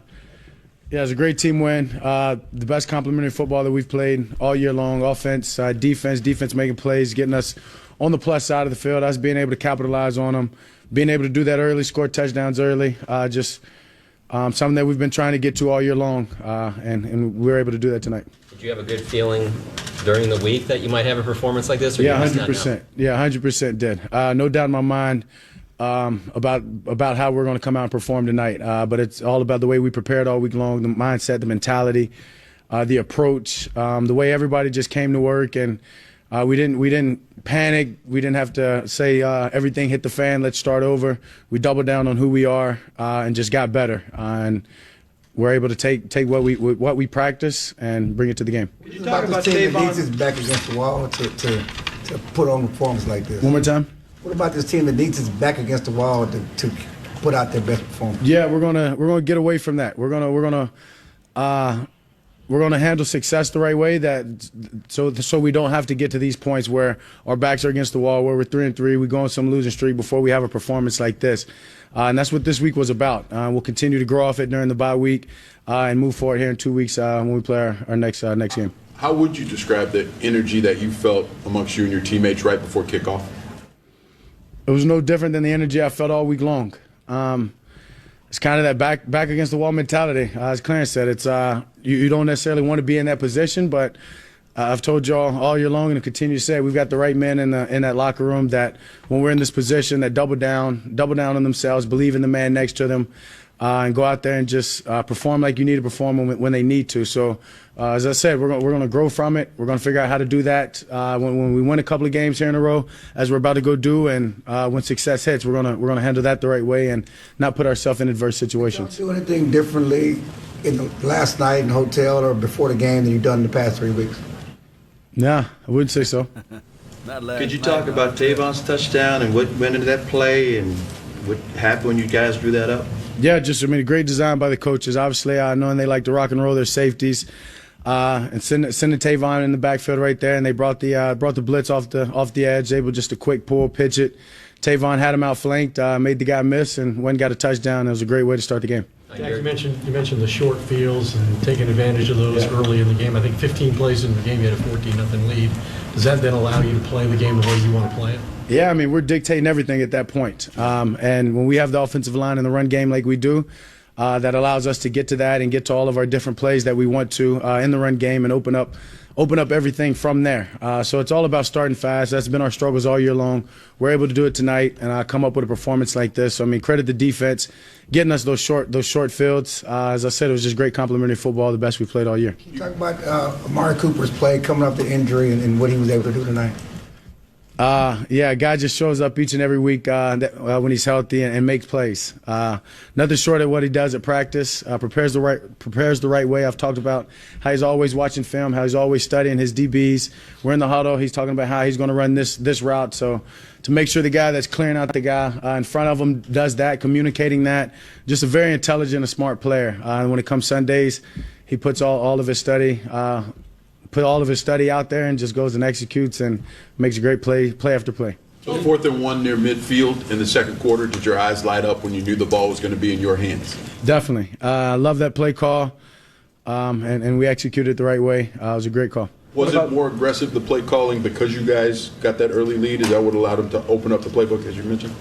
it's a great team win. The best complementary football that we've played all year long. Offense, defense making plays, getting us on the plus side of the field, us being able to capitalize on them, being able to do that early, score touchdowns early. Something that we've been trying to get to all year long, and we were able to do that tonight. Did you have a good feeling during the week that you might have a performance like this? Or Yeah, 100%. Yeah, 100% did. No doubt in my mind about how we're going to come out and perform tonight. But it's all about the way we prepared all week long, the mindset, the mentality, the approach, the way everybody just came to work, and we didn't panic. We didn't have to say everything hit the fan, let's start over. We doubled down on who we are and just got better. And we're able to take what we practice and bring it to the game. Could you talk about this team that needs its back against the wall to put on performance like this? One more time. What about this team that needs its back against the wall to put out their best performance? Yeah, we're gonna get away from that. We're gonna handle success the right way, so we don't have to get to these points where our backs are against the wall, where we're 3-3, we go on some losing streak before we have a performance like this. And that's what this week was about. We'll continue to grow off it during the bye week and move forward here in 2 weeks when we play our next game. How would you describe the energy that you felt amongst you and your teammates right before kickoff? It was no different than the energy I felt all week long. It's kind of that back against the wall mentality. As Clarence said, it's you don't necessarily want to be in that position, but I've told y'all all year long and continue to say we've got the right men in that locker room that when we're in this position that double down on themselves, believe in the man next to them, and go out there and just perform like you need to perform when they need to. So as I said, we're going to grow from it. We're going to figure out how to do that when we win a couple of games here in a row, as we're about to go do. And when success hits, we're going to handle that the right way and not put ourselves in adverse situations. Did you do anything differently in the last night in the hotel or before the game than you've done in the past 3 weeks? Nah, I wouldn't say so. Could you talk about Tavon's touchdown and what went into that play and what happened when you guys drew that up? Yeah, a great design by the coaches. Obviously, knowing they like to rock and roll their safeties, and sending Tavon in the backfield right there, and they brought the blitz off the edge, able just a quick pull, pitch it. Tavon had him outflanked, made the guy miss, and went and got a touchdown. It was a great way to start the game. Dak, you mentioned the short fields and taking advantage of those early in the game. I think 15 plays in the game, you had a 14-0 lead. Does that then allow you to play the game the way you want to play it? Yeah, I mean, we're dictating everything at that point. And when we have the offensive line in the run game like we do, that allows us to get to that and get to all of our different plays that we want to in the run game and open up everything from there. So it's all about starting fast. That's been our struggles all year long. We're able to do it tonight and come up with a performance like this. So, I mean, credit the defense, getting us those short fields. As I said, it was just great complimentary football, the best we played all year. Can you talk about Amari Cooper's play coming off the injury and what he was able to do tonight? Yeah, a guy just shows up each and every week when he's healthy and makes plays. Nothing short of what he does at practice. Prepares the right way. I've talked about how he's always watching film, how he's always studying his DBs. We're in the huddle. He's talking about how he's going to run this route. So to make sure the guy that's clearing out the guy in front of him does that, communicating that, just a very intelligent and smart player. And when it comes Sundays, he puts all of his study out there and just goes and executes and makes a great play after play. So 4th and 1 near midfield in the second quarter. Did your eyes light up when you knew the ball was going to be in your hands? Definitely. I love that play call, and we executed it the right way. It was a great call. Was it more aggressive, the play calling, because you guys got that early lead? Is that what allowed him to open up the playbook, as you mentioned?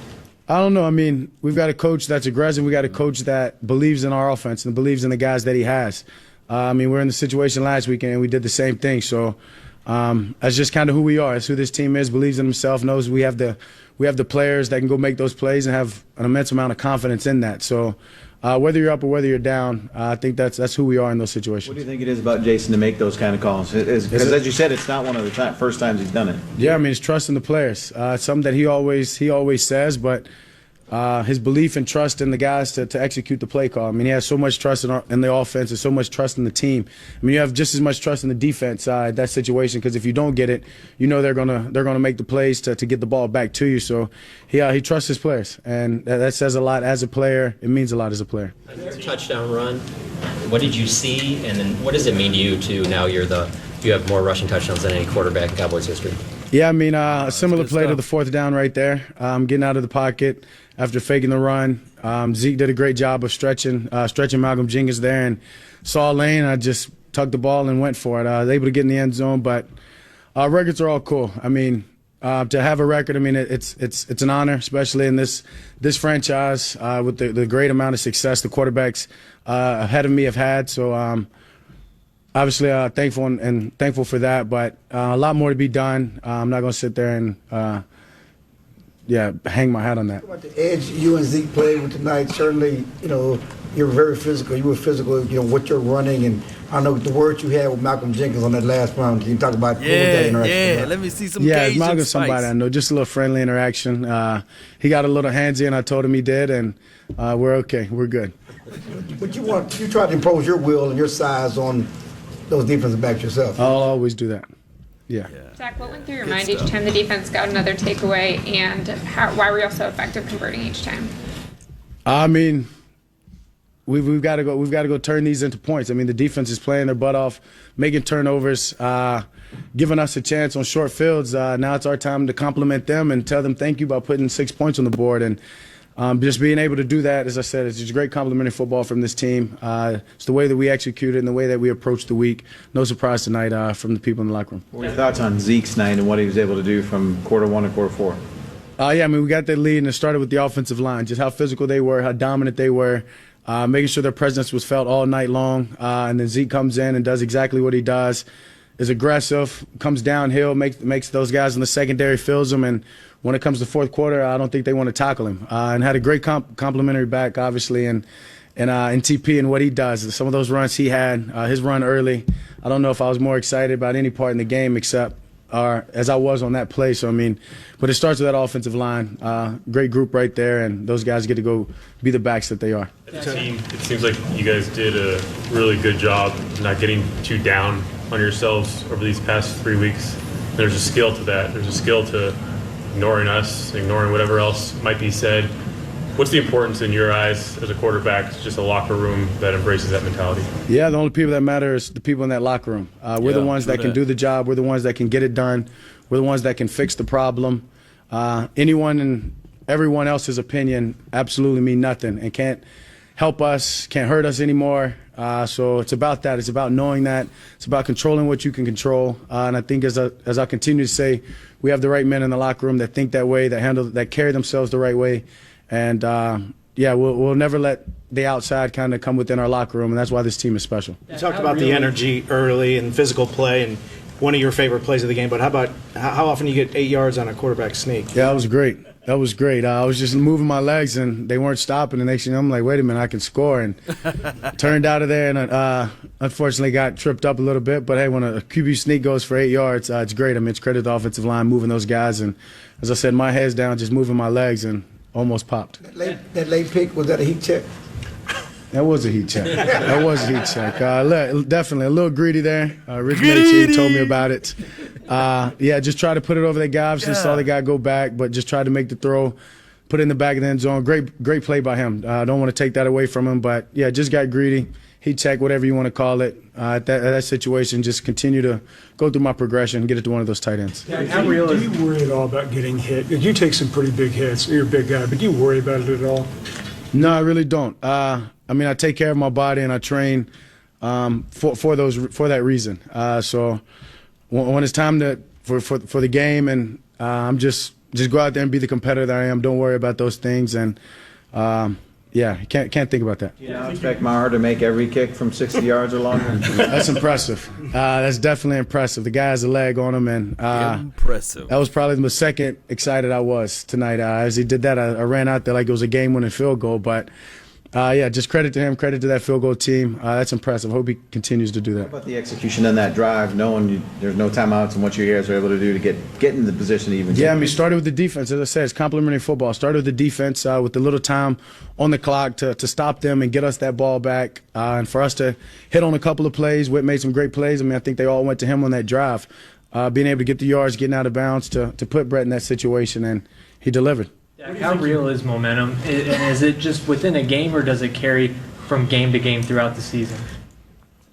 I don't know. I mean, we've got a coach that's aggressive. We got a coach that believes in our offense and believes in the guys that he has. I mean, we're in the situation last weekend, and we did the same thing. So that's just kind of who we are. That's who this team is, believes in himself, knows we have the players that can go make those plays and have an immense amount of confidence in that. So whether you're up or whether you're down, I think that's who we are in those situations. What do you think it is about Jason to make those kind of calls? Because as you said, it's not one of the first times he's done it. Yeah, I mean, it's trusting the players. It's something that he always says, but his belief and trust in the guys to execute the play call. I mean, he has so much trust in the offense and so much trust in the team. I mean, you have just as much trust in the defense side, that situation, because if you don't get it, you know they're gonna make the plays to get the ball back to you. So he trusts his players, and that says a lot as a player. It means a lot as a player. On your touchdown run, what did you see, and then what does it mean to you now you have more rushing touchdowns than any quarterback in Cowboys history? Yeah, I mean, a similar play to the fourth down right there. Getting out of the pocket after faking the run. Zeke did a great job of stretching Malcolm Jenkins there and saw a lane. I just tucked the ball and went for it. I was able to get in the end zone, but records are all cool. I mean, to have a record, I mean, it's an honor, especially in this franchise with the great amount of success the quarterbacks ahead of me have had. So obviously thankful for that, but a lot more to be done. I'm not going to sit there and hang my hat on that. About the edge you and Zeke played with tonight, certainly, you're very physical. You were physical, what you're running, and I know the words you had with Malcolm Jenkins on that last round. Can you talk about that interaction? Yeah, let me see some Cajun Malcolm's somebody I know, just a little friendly interaction. He got a little handsy, and I told him he did, and we're okay. We're good. But you try to impose your will and your size on those defensive backs yourself. I'll always do that. Yeah. Zach, what went through your mind each time the defense got another takeaway, and why were you all so effective converting each time? I mean, we've got to go turn these into points. I mean, the defense is playing their butt off, making turnovers, giving us a chance on short fields. Now it's our time to compliment them and tell them thank you by putting 6 points on the board. And just being able to do that, as I said, it's just great complimentary football from this team. It's the way that we execute it and the way that we approach the week. No surprise tonight from the people in the locker room. What are your thoughts on Zeke's night and what he was able to do from quarter one to quarter four? I mean, we got that lead, and it started with the offensive line, just how physical they were, how dominant they were, making sure their presence was felt all night long. And then Zeke comes in and does exactly what he does, is aggressive, comes downhill, makes those guys in the secondary, fills them, and when it comes to fourth quarter, I don't think they want to tackle him. And had a great complimentary back, obviously, and TP and what he does. Some of those runs he had, his run early, I don't know if I was more excited about any part in the game except as I was on that play. So, I mean, but it starts with that offensive line. Great group right there, and those guys get to go be the backs that they are. As a team, it seems like you guys did a really good job not getting too down on yourselves over these past 3 weeks. There's a skill to that. There's a skill to ignoring us, ignoring whatever else might be said. What's the importance in your eyes as a quarterback, just a locker room that embraces that mentality? Yeah, the only people that matter is the people in that locker room. We're the ones that can do the job. We're the ones that can get it done. We're the ones that can fix the problem. Anyone and everyone else's opinion absolutely mean nothing and can't help us, can't hurt us anymore. So it's about that. It's about knowing that. It's about controlling what you can control. And I think as I continue to say, we have the right men in the locker room that think that way, that carry themselves the right way. And, we'll never let the outside kind of come within our locker room, and that's why this team is special. You talked about the energy early and physical play and one of your favorite plays of the game, but how often you get 8 yards on a quarterback sneak? Yeah, that was great. That was great. I was just moving my legs, and they weren't stopping. And next thing I'm like, wait a minute, I can score. And turned out of there, and unfortunately got tripped up a little bit. But, hey, when a QB sneak goes for 8 yards, it's great. I mean, it's credit to the offensive line moving those guys. And, as I said, my head's down, just moving my legs, and almost popped. That late pick, was that a heat check? That was a heat check. Definitely a little greedy there. Rich Macy told me about it. Just try to put it over the guy. Obviously saw the guy go back, but just tried to make the throw, put it in the back of the end zone. Great play by him. I don't want to take that away from him, but, just got greedy. Heat check, whatever you want to call it. At that situation, just continue to go through my progression and get it to one of those tight ends. Do you worry at all about getting hit? You take some pretty big hits. You're a big guy, but do you worry about it at all? No, I really don't. I mean, I take care of my body and I train for that reason. So when it's time for the game, and I'm just go out there and be the competitor that I am. Don't worry about those things, and can't think about that. You don't expect Maher to make every kick from 60 yards or longer? That's impressive. That's definitely impressive. The guy has a leg on him, and impressive. That was probably the second excited I was tonight. As he did that, I ran out there like it was a game-winning field goal, but. Just credit to him, credit to that field goal team. That's impressive. I hope he continues to do that. How about the execution on that drive, knowing there's no timeouts and what your guys are able to do to get in the position to even I mean, started with the defense. As I said, it's complimentary football. Started with the defense with the little time on the clock to stop them and get us that ball back. And for us to hit on a couple of plays. Whit made some great plays. I mean, I think they all went to him on that drive. Being able to get the yards, getting out of bounds to put Brett in that situation, and he delivered. How real is momentum? Is it just within a game, or does it carry from game to game throughout the season?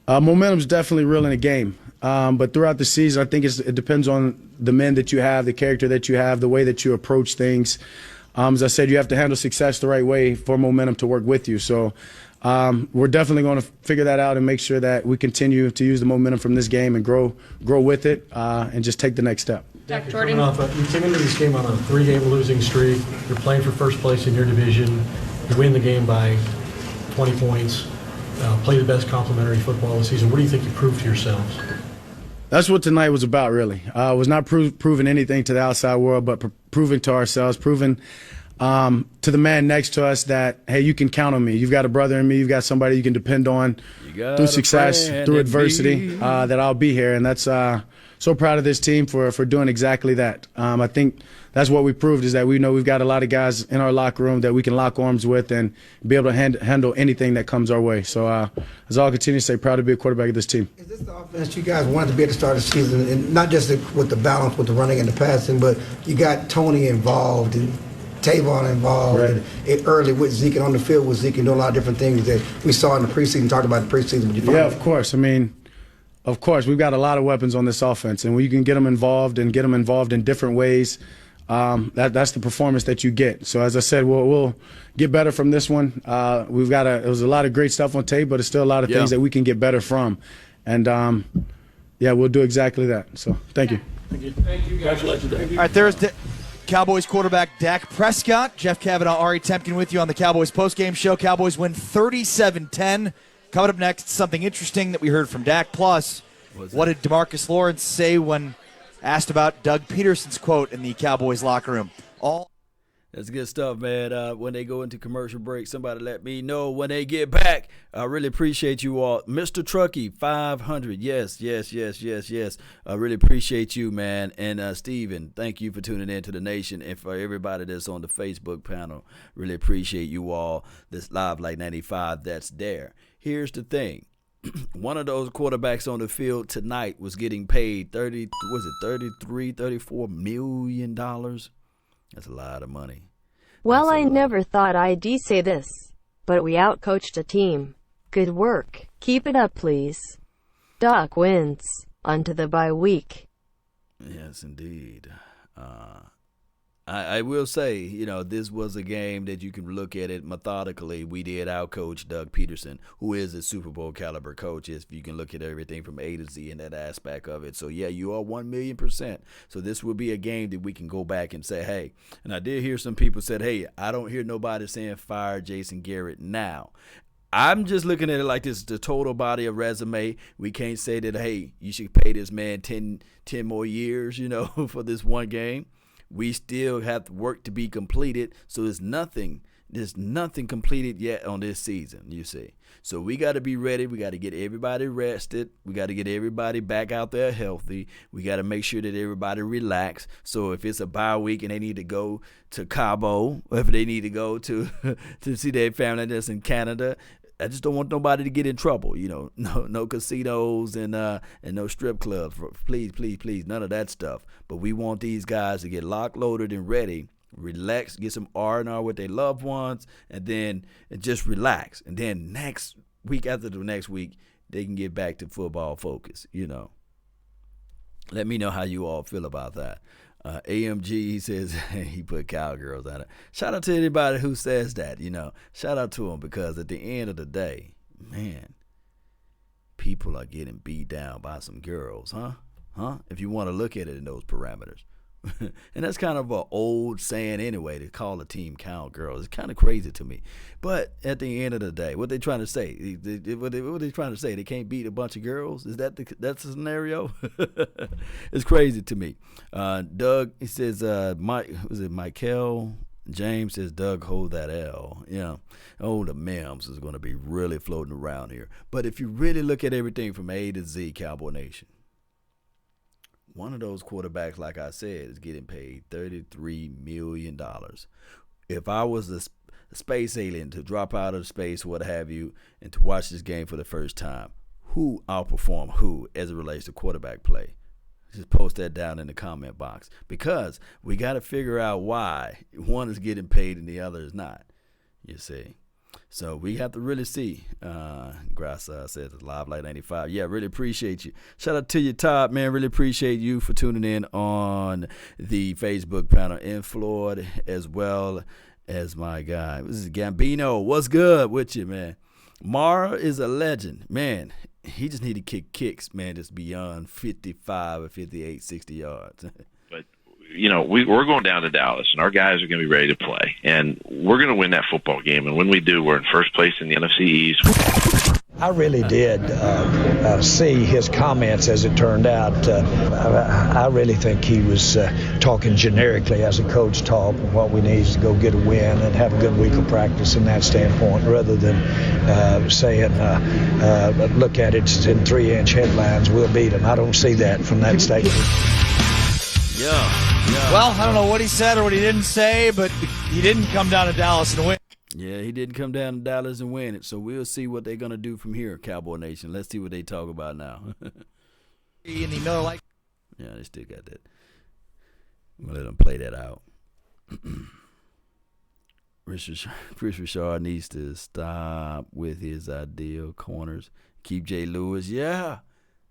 Momentum's definitely real in a game. But throughout the season, I think it depends on the men that you have, the character that you have, the way that you approach things. As I said, you have to handle success the right way for momentum to work with you. So we're definitely going to figure that out and make sure that we continue to use the momentum from this game and grow with it and just take the next step. Dak Jordan. You came into this game on a 3-game losing streak. You're playing for first place in your division. You win the game by 20 points. Play the best complimentary football this season. What do you think you proved to yourselves? That's what tonight was about, really. It was not proving anything to the outside world, but proving to ourselves, proving to the man next to us that, hey, you can count on me. You've got a brother in me. You've got somebody you can depend on through success, through adversity, that I'll be here. And that's so proud of this team for doing exactly that. I think that's what we proved, is that we know we've got a lot of guys in our locker room that we can lock arms with and be able to handle anything that comes our way. So as I'll continue to say, proud to be a quarterback of this team. Is this the offense you guys wanted to be at the start of the season, and not just with the balance with the running and the passing, but you got Tony involved and Tavon involved, right, and early with Zeke and on the field with Zeke and doing a lot of different things that we saw in the preseason, talked about the preseason. Yeah, of course. I mean, of course, we've got a lot of weapons on this offense, and when you can get them involved and get them involved in different ways, that's the performance that you get. So as I said, we'll get better from this one. It was a lot of great stuff on tape, but it's still a lot of things that we can get better from. And, we'll do exactly that. So thank you. Thank you. Congratulations, Dave. All right, there's Cowboys quarterback Dak Prescott. Jeff Cavanaugh, Ari Temkin with you on the Cowboys postgame show. Cowboys win 37-10. Coming up next, something interesting that we heard from Dak. Plus, what did DeMarcus Lawrence say when asked about Doug Peterson's quote in the Cowboys locker room? That's good stuff, man. When they go into commercial break, somebody let me know when they get back. I really appreciate you all. Mr. Truckee, 500. Yes. I really appreciate you, man. And Steven, thank you for tuning in to the nation. And for everybody that's on the Facebook panel, really appreciate you all. This Live Like 95 that's there. Here's the thing. One of those quarterbacks on the field tonight was getting paid $34 million. That's a lot of money. Well, I never thought I'd say this, but we outcoached a team. Good work. Keep it up, please. Doc wins. Onto the bye week. Yes, indeed. I will say, this was a game that you can look at it methodically. We did outcoach Doug Peterson, who is a Super Bowl caliber coach, if you can look at everything from A to Z in that aspect of it. So, yeah, you are 1,000,000%. So this will be a game that we can go back and say, hey, and I did hear some people said, hey, I don't hear nobody saying fire Jason Garrett now. I'm just looking at it like this is the total body of resume. We can't say that, hey, you should pay this man 10 more years, for this one game. We still have work to be completed, so there's nothing completed yet on this season, you see. So we got to be ready. We got to get everybody rested. We got to get everybody back out there healthy. We got to make sure that everybody relax. So if it's a bye week and they need to go to Cabo, or if they need to go to see their family that's in Canada, I just don't want nobody to get in trouble, no casinos and no strip clubs. Please, none of that stuff. But we want these guys to get locked, loaded, and ready, relax, get some R&R with their loved ones, and then just relax. And then next week, after the next week, they can get back to football focus, Let me know how you all feel about that. AMG, he says he put cowgirls on it. Shout out to anybody who says that, Shout out to him, because at the end of the day, man, people are getting beat down by some girls, huh? If you want to look at it in those parameters. And that's kind of an old saying anyway, to call a team cowgirls. It's kind of crazy to me. But at the end of the day, what they trying to say? What they trying to say? They can't beat a bunch of girls? Is that's the scenario? It's crazy to me. Doug, he says, Michael James says, Doug, hold that L. The memes is going to be really floating around here. But if you really look at everything from A to Z, Cowboy Nation, one of those quarterbacks, like I said, is getting paid $33 million. If I was a space alien to drop out of space, what have you, and to watch this game for the first time, who outperformed who as it relates to quarterback play? Just post that down in the comment box, because we got to figure out why one is getting paid and the other is not, you see. So we have to really see. Grass says Live Light 95. Yeah, really appreciate you. Shout out to you, Todd, man. Really appreciate you for tuning in on the Facebook panel in Florida, as well as my guy. This is Gambino. What's good with you, man? Maher is a legend. Man, he just need to kick kicks, man, just beyond 55 or 58, 60 yards. But we're going down to Dallas, and our guys are going to be ready to play, and we're going to win that football game. And when we do, we're in first place in the NFC East. I really did see his comments, as it turned out. I really think he was talking generically as a coach talk. What we need is to go get a win and have a good week of practice in that standpoint, rather than saying, look at it, it's in 3-inch headlines, we'll beat them. I don't see that from that statement. Yeah. Well, I don't know what he said or what he didn't say, but he didn't come down to Dallas and win. Yeah, he didn't come down to Dallas and win it. So we'll see what they're going to do from here, Cowboy Nation. Let's see what they talk about now. In the Miller yeah, they still got that. I'm going to let them play that out. Chris Richard needs to stop with his ideal corners. Keep Jay Lewis. Yeah.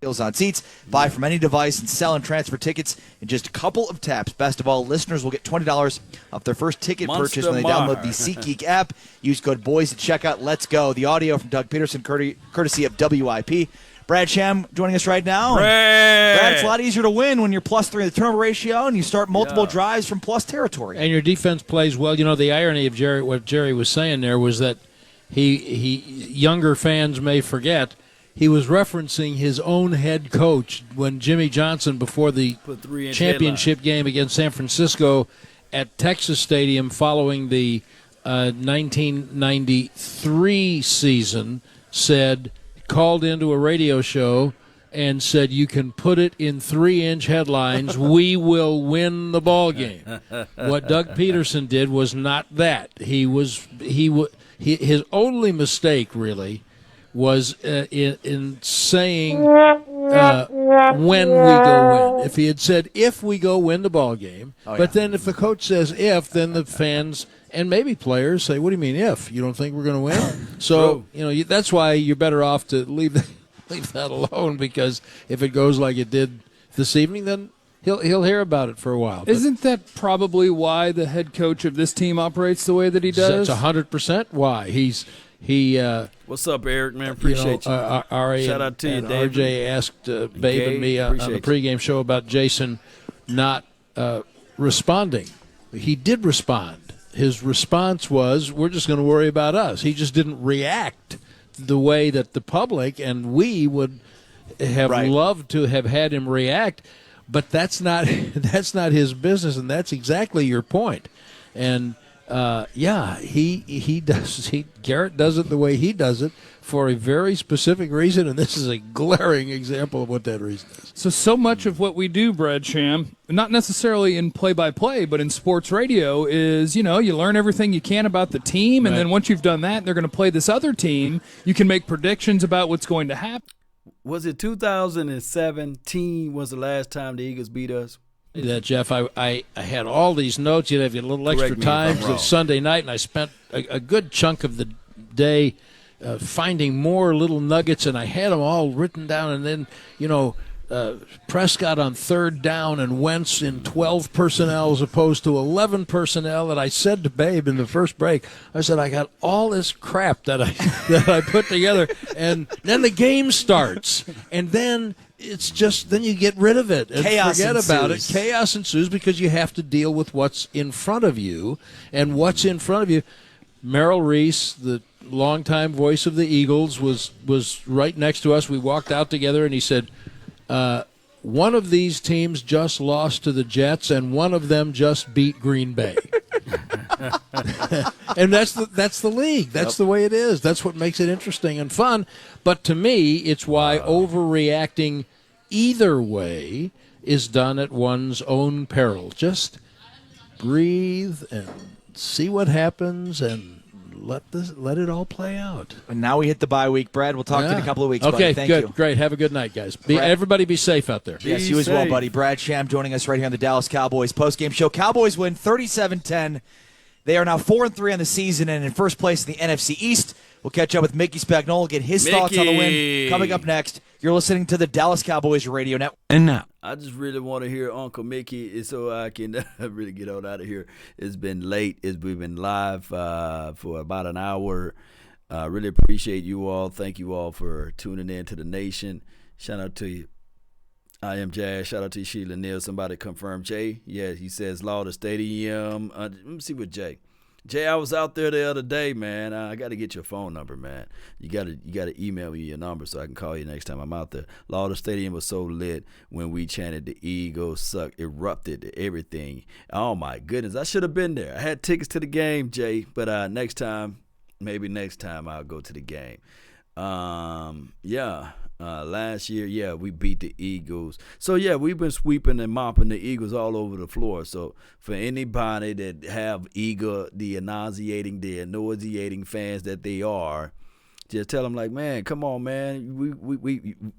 Deals on seats. Buy from any device and sell and transfer tickets in just a couple of taps. Best of all, listeners will get $20 off their first ticket purchase when they download the SeatGeek app. Use code BOYS at checkout. Let's go. The audio from Doug Peterson, courtesy of WIP. Brad Sham joining us right now. Brad, it's a lot easier to win when you're +3 in the turnover ratio and you start multiple drives from plus territory. And your defense plays well. The irony of what Jerry was saying there was that younger fans may forget, he was referencing his own head coach when Jimmy Johnson, before the championship game against San Francisco at Texas Stadium following the 1993 season, called into a radio show and said, you can put it in 3-inch headlines, we will win the ball game. What Doug Peterson did was not that. His only mistake, really, was in saying when we go win. If he had said if we go win the ball game, but then if the coach says if, then the fans and maybe players say, what do you mean if? You don't think we're going to win? So, that's why you're better off to leave that alone, because if it goes like it did this evening, then he'll hear about it for a while. Isn't that probably why the head coach of this team operates the way that he does? That's 100% why. What's up, Eric, man? Appreciate you. Shout out to you, Dave. RJ asked Babe and me on the pregame show about Jason not responding. He did respond. His response was, we're just going to worry about us. He just didn't react the way that the public and we would have loved to have had him react, but that's not his business, and that's exactly your point. And Garrett does it the way he does it for a very specific reason, and this is a glaring example of what that reason is. So much of what we do, Brad Sham, not necessarily in play-by-play, but in sports radio, is, you learn everything you can about the team, and then once you've done that and they're going to play this other team, you can make predictions about what's going to happen. Was it 2017 was the last time the Eagles beat us? That, Jeff, I had all these notes. You'd have a little extra time. It was Sunday night, and I spent a good chunk of the day finding more little nuggets, and I had them all written down. And then, Prescott on 3rd down and Wentz in 12 personnel as opposed to 11 personnel. And I said to Babe in the first break, I said, I got all this crap that I put together, and then the game starts, and then it's just, then you get rid of it and forget about it. Chaos ensues because you have to deal with what's in front of you, and what's in front of you. Merrill Reese, the longtime voice of the Eagles, was right next to us. We walked out together, and he said, one of these teams just lost to the Jets, and one of them just beat Green Bay. And that's the league. That's the way it is. That's what makes it interesting and fun. But to me, it's why overreacting either way is done at one's own peril. Just breathe and see what happens and let it all play out. And now we hit the bye week. Brad, we'll talk to you in a couple of weeks. Okay, buddy. Thank good. you. Great. Have a good night, guys. Everybody be safe out there. Yes, you as well, buddy. Brad Sham joining us right here on the Dallas Cowboys postgame show. Cowboys win 37-10. They are now 4-3 on the season and in first place in the NFC East. We'll catch up with Mickey Spagnuolo, get his thoughts on the win. Coming up next, you're listening to the Dallas Cowboys Radio Network. And now, I just really want to hear Uncle Mickey so I can really get on out of here. It's been late. We've been live for about an hour. Really appreciate you all. Thank you all for tuning in to the nation. Shout out to you. I am Jazz. Shout out to Sheila Neal. Somebody confirm Jay. Yeah, he says Lauder Stadium. Let me see what Jay. Jay, I was out there the other day, man. I got to get your phone number, man. You got to email me your number so I can call you next time I'm out there. Lauder Stadium was so lit when we chanted the Eagles suck, erupted everything. Oh, my goodness. I should have been there. I had tickets to the game, Jay, but next time, maybe next time I'll go to the game. Last year, we beat the Eagles. So, we've been sweeping and mopping the Eagles all over the floor. So, for anybody that have the nauseating fans that they are, just tell them, like, man, come on, man.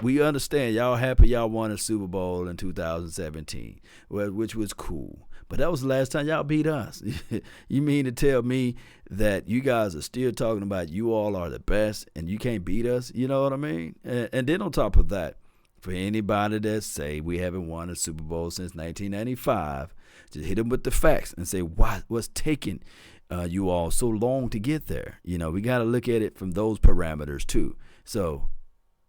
We understand. Y'all happy y'all won a Super Bowl in 2017, which was cool. But that was the last time y'all beat us. You mean to tell me that you guys are still talking about you all are the best and you can't beat us? You know what I mean? And then on top of that, for anybody that say we haven't won a Super Bowl since 1995, just hit them with the facts and say what's taking you all so long to get there. You know, we got to look at it from those parameters too. So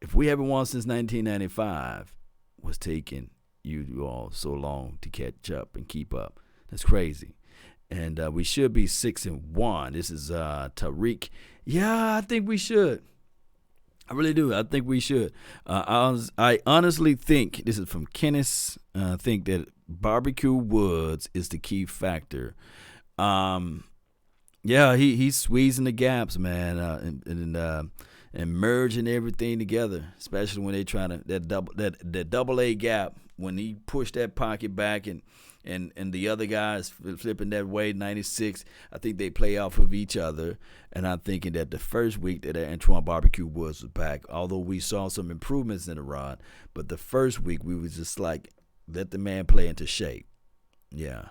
if we haven't won since 1995, what's taking you all so long to catch up and keep up? That's crazy. And we should be 6-1. This is Tariq. Yeah, I think we should. I really do. I think we should. I honestly think, this is from Kenneth, I think that barbecue woods is the key factor. He's squeezing the gaps, man, and merging everything together, especially when they trying to that double A gap, when he pushed that pocket back and the other guys flipping that way, 96, I think they play off of each other. And I'm thinking that the first week that Antoine Barbecue Woods was back, although we saw some improvements in the run, but the first week we was just like, let the man play into shape. Yeah.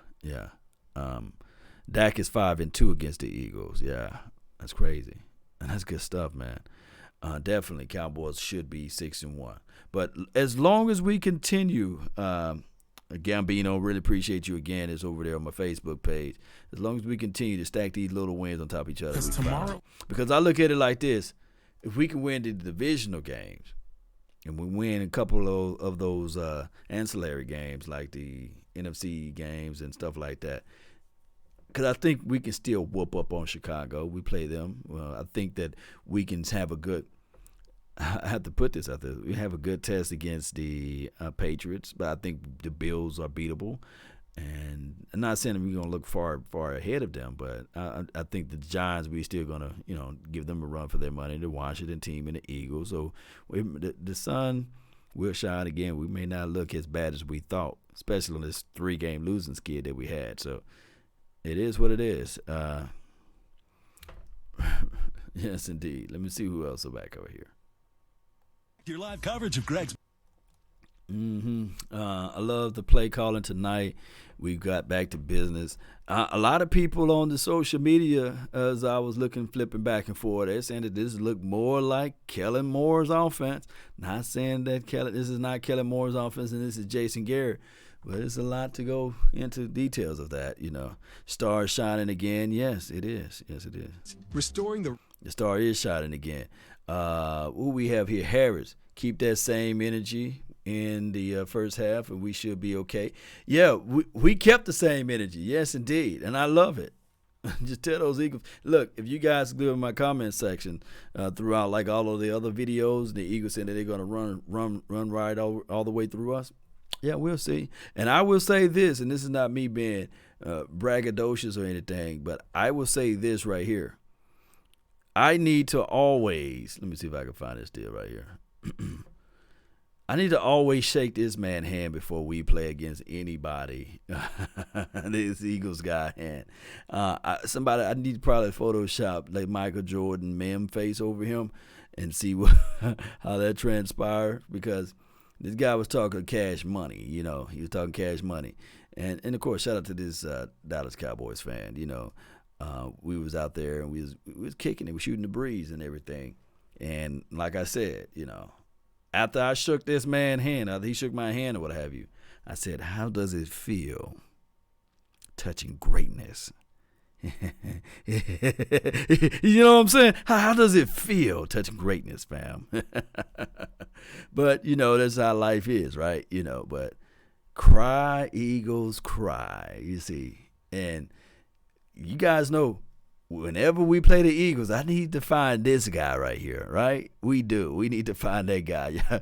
Dak is 5-2 against the Eagles. Yeah, that's crazy. And that's good stuff, man. Definitely Cowboys should be 6-1. But as long as we continue, Gambino, really appreciate you again. It's over there on my Facebook page. As long as we continue to stack these little wins on top of each other. Because I look at it like this. If we can win the divisional games and we win a couple of those ancillary games like the NFC games and stuff like that, because I think we can still whoop up on Chicago. We play them. I think that we can have a good – I have to put this out there. We have a good test against the Patriots, but I think the Bills are beatable. And I'm not saying that we're going to look far ahead of them, but I think the Giants, we're still going to give them a run for their money, the Washington team and the Eagles. So the sun will shine again. We may not look as bad as we thought, especially on this 3-game losing skid that we had. So it is what it is. Yes, indeed. Let me see who else is back over here. Your live coverage of Greg's. I love the play calling tonight. We got back to business. A lot of people on the social media, as I was flipping back and forth, they're saying that this looked more like Kellen Moore's offense. Not saying that this is not Kellen Moore's offense and this is Jason Garrett, but it's a lot to go into details of that. Stars shining again. Yes, it is. Yes, it is. The star is shining again. Who we have here? Harris. Keep that same energy in the first half, and we should be okay. Yeah, we kept the same energy. Yes, indeed, and I love it. Just tell those Eagles. Look, if you guys go in my comment section throughout, like all of the other videos, the Eagles saying that they're going to run right all the way through us. Yeah, we'll see. And I will say this, and this is not me being braggadocious or anything, but I will say this right here. I need to always, let me see if I can find this deal right here. I need to always shake this man's hand before we play against anybody. This Eagles guy hand. I need to probably Photoshop like Michael Jordan meme face over him and see how that transpired, because this guy was talking cash money. He was talking cash money. And of course, shout out to this Dallas Cowboys fan. we was out there and we was kicking it, we shooting the breeze and everything. And like I said, after I shook this man's hand, after he shook my hand or what have you, I said, how does it feel touching greatness? You know what I'm saying? How does it feel touching greatness, fam? But, that's how life is, right? But cry, Eagles, cry, you see. And you guys know, whenever we play the Eagles, I need to find this guy right here, right? We do. We need to find that guy.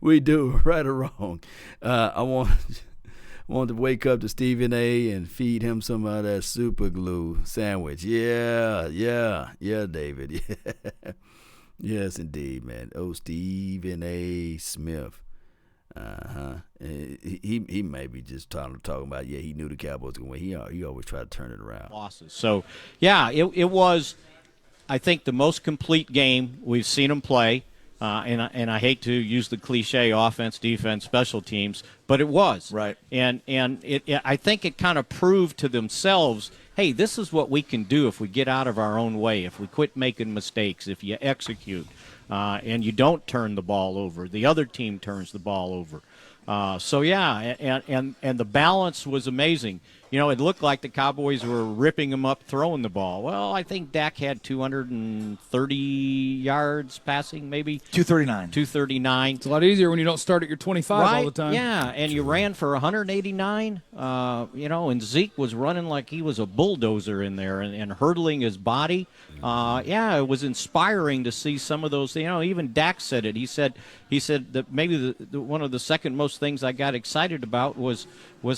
We do, right or wrong. I want to wake up to Stephen A. and feed him some of that super glue sandwich. Yeah, David. Yeah. Yes, indeed, man. Oh, Stephen A. Smith. He may be just talking about, he knew the Cowboys would win. He always tried to turn it around. Losses. So, it was, I think, the most complete game we've seen them play. And I hate to use the cliche offense, defense, special teams, but it was. Right. And I think it kind of proved to themselves, hey, this is what we can do if we get out of our own way, if we quit making mistakes, if you execute, and you don't turn the ball over. The other team turns the ball over. And the balance was amazing. It looked like the Cowboys were ripping them up throwing the ball. Well, I think Dak had 230 yards passing, maybe. 239. It's a lot easier when you don't start at your 25 all the time. Yeah, and you ran for 189, and Zeke was running like he was a bulldozer in there and hurdling his body. It was inspiring to see some of those. Even Dak said it. He said that maybe one of the second most things I got excited about was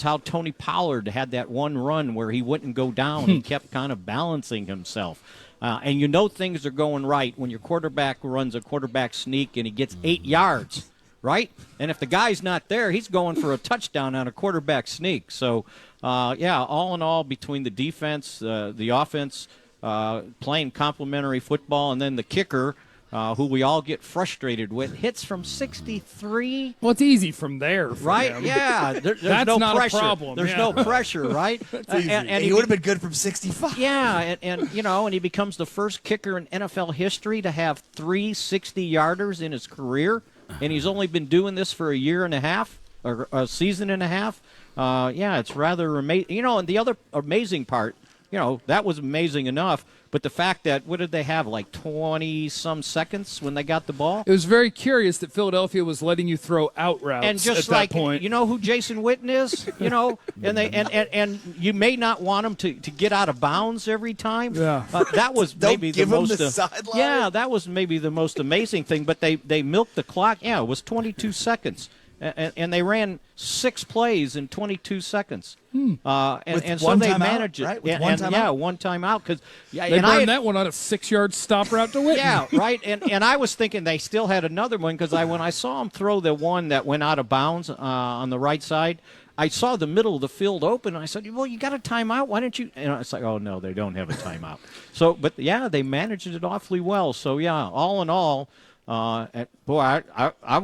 how Tony Pollard had that one run where he wouldn't go down. He kept kind of balancing himself. And things are going right when your quarterback runs a quarterback sneak and he gets 8 yards, right? And if the guy's not there, he's going for a touchdown on a quarterback sneak. So, all in all, between the defense, the offense, playing complementary football, and then the kicker, who we all get frustrated with, hits from 63. Well, it's easy from there. Right? Him. Yeah. There's That's no not pressure. a problem. There's no pressure, right? And he would have been good from 65. Yeah, and he becomes the first kicker in NFL history to have 3 60-yarders in his career, and he's only been doing this for a year and a half, or a season and a half. It's rather amazing. And the other amazing part, that was amazing enough. But the fact that, what did they have, like 20-some seconds when they got the ball? It was very curious that Philadelphia was letting you throw out routes and just at that point. You know who Jason Witten is? And you may not want him to get out of bounds every time. Yeah. That was maybe the most. Sideline. Yeah, that was maybe the most amazing thing. But they milked the clock. Yeah, it was 22 seconds. And they ran 6 plays in 22 seconds. With so one they timeout, managed it. right? With one timeout? One timeout. They burned that one on a 6-yard stop route to Witten. Yeah, right. And I was thinking they still had another one because when I saw them throw the one that went out of bounds on the right side, I saw the middle of the field open, and I said, well, you got a timeout. Why don't you? And it's like, oh, no, they don't have a timeout. They managed it awfully well. So, all in all, I'm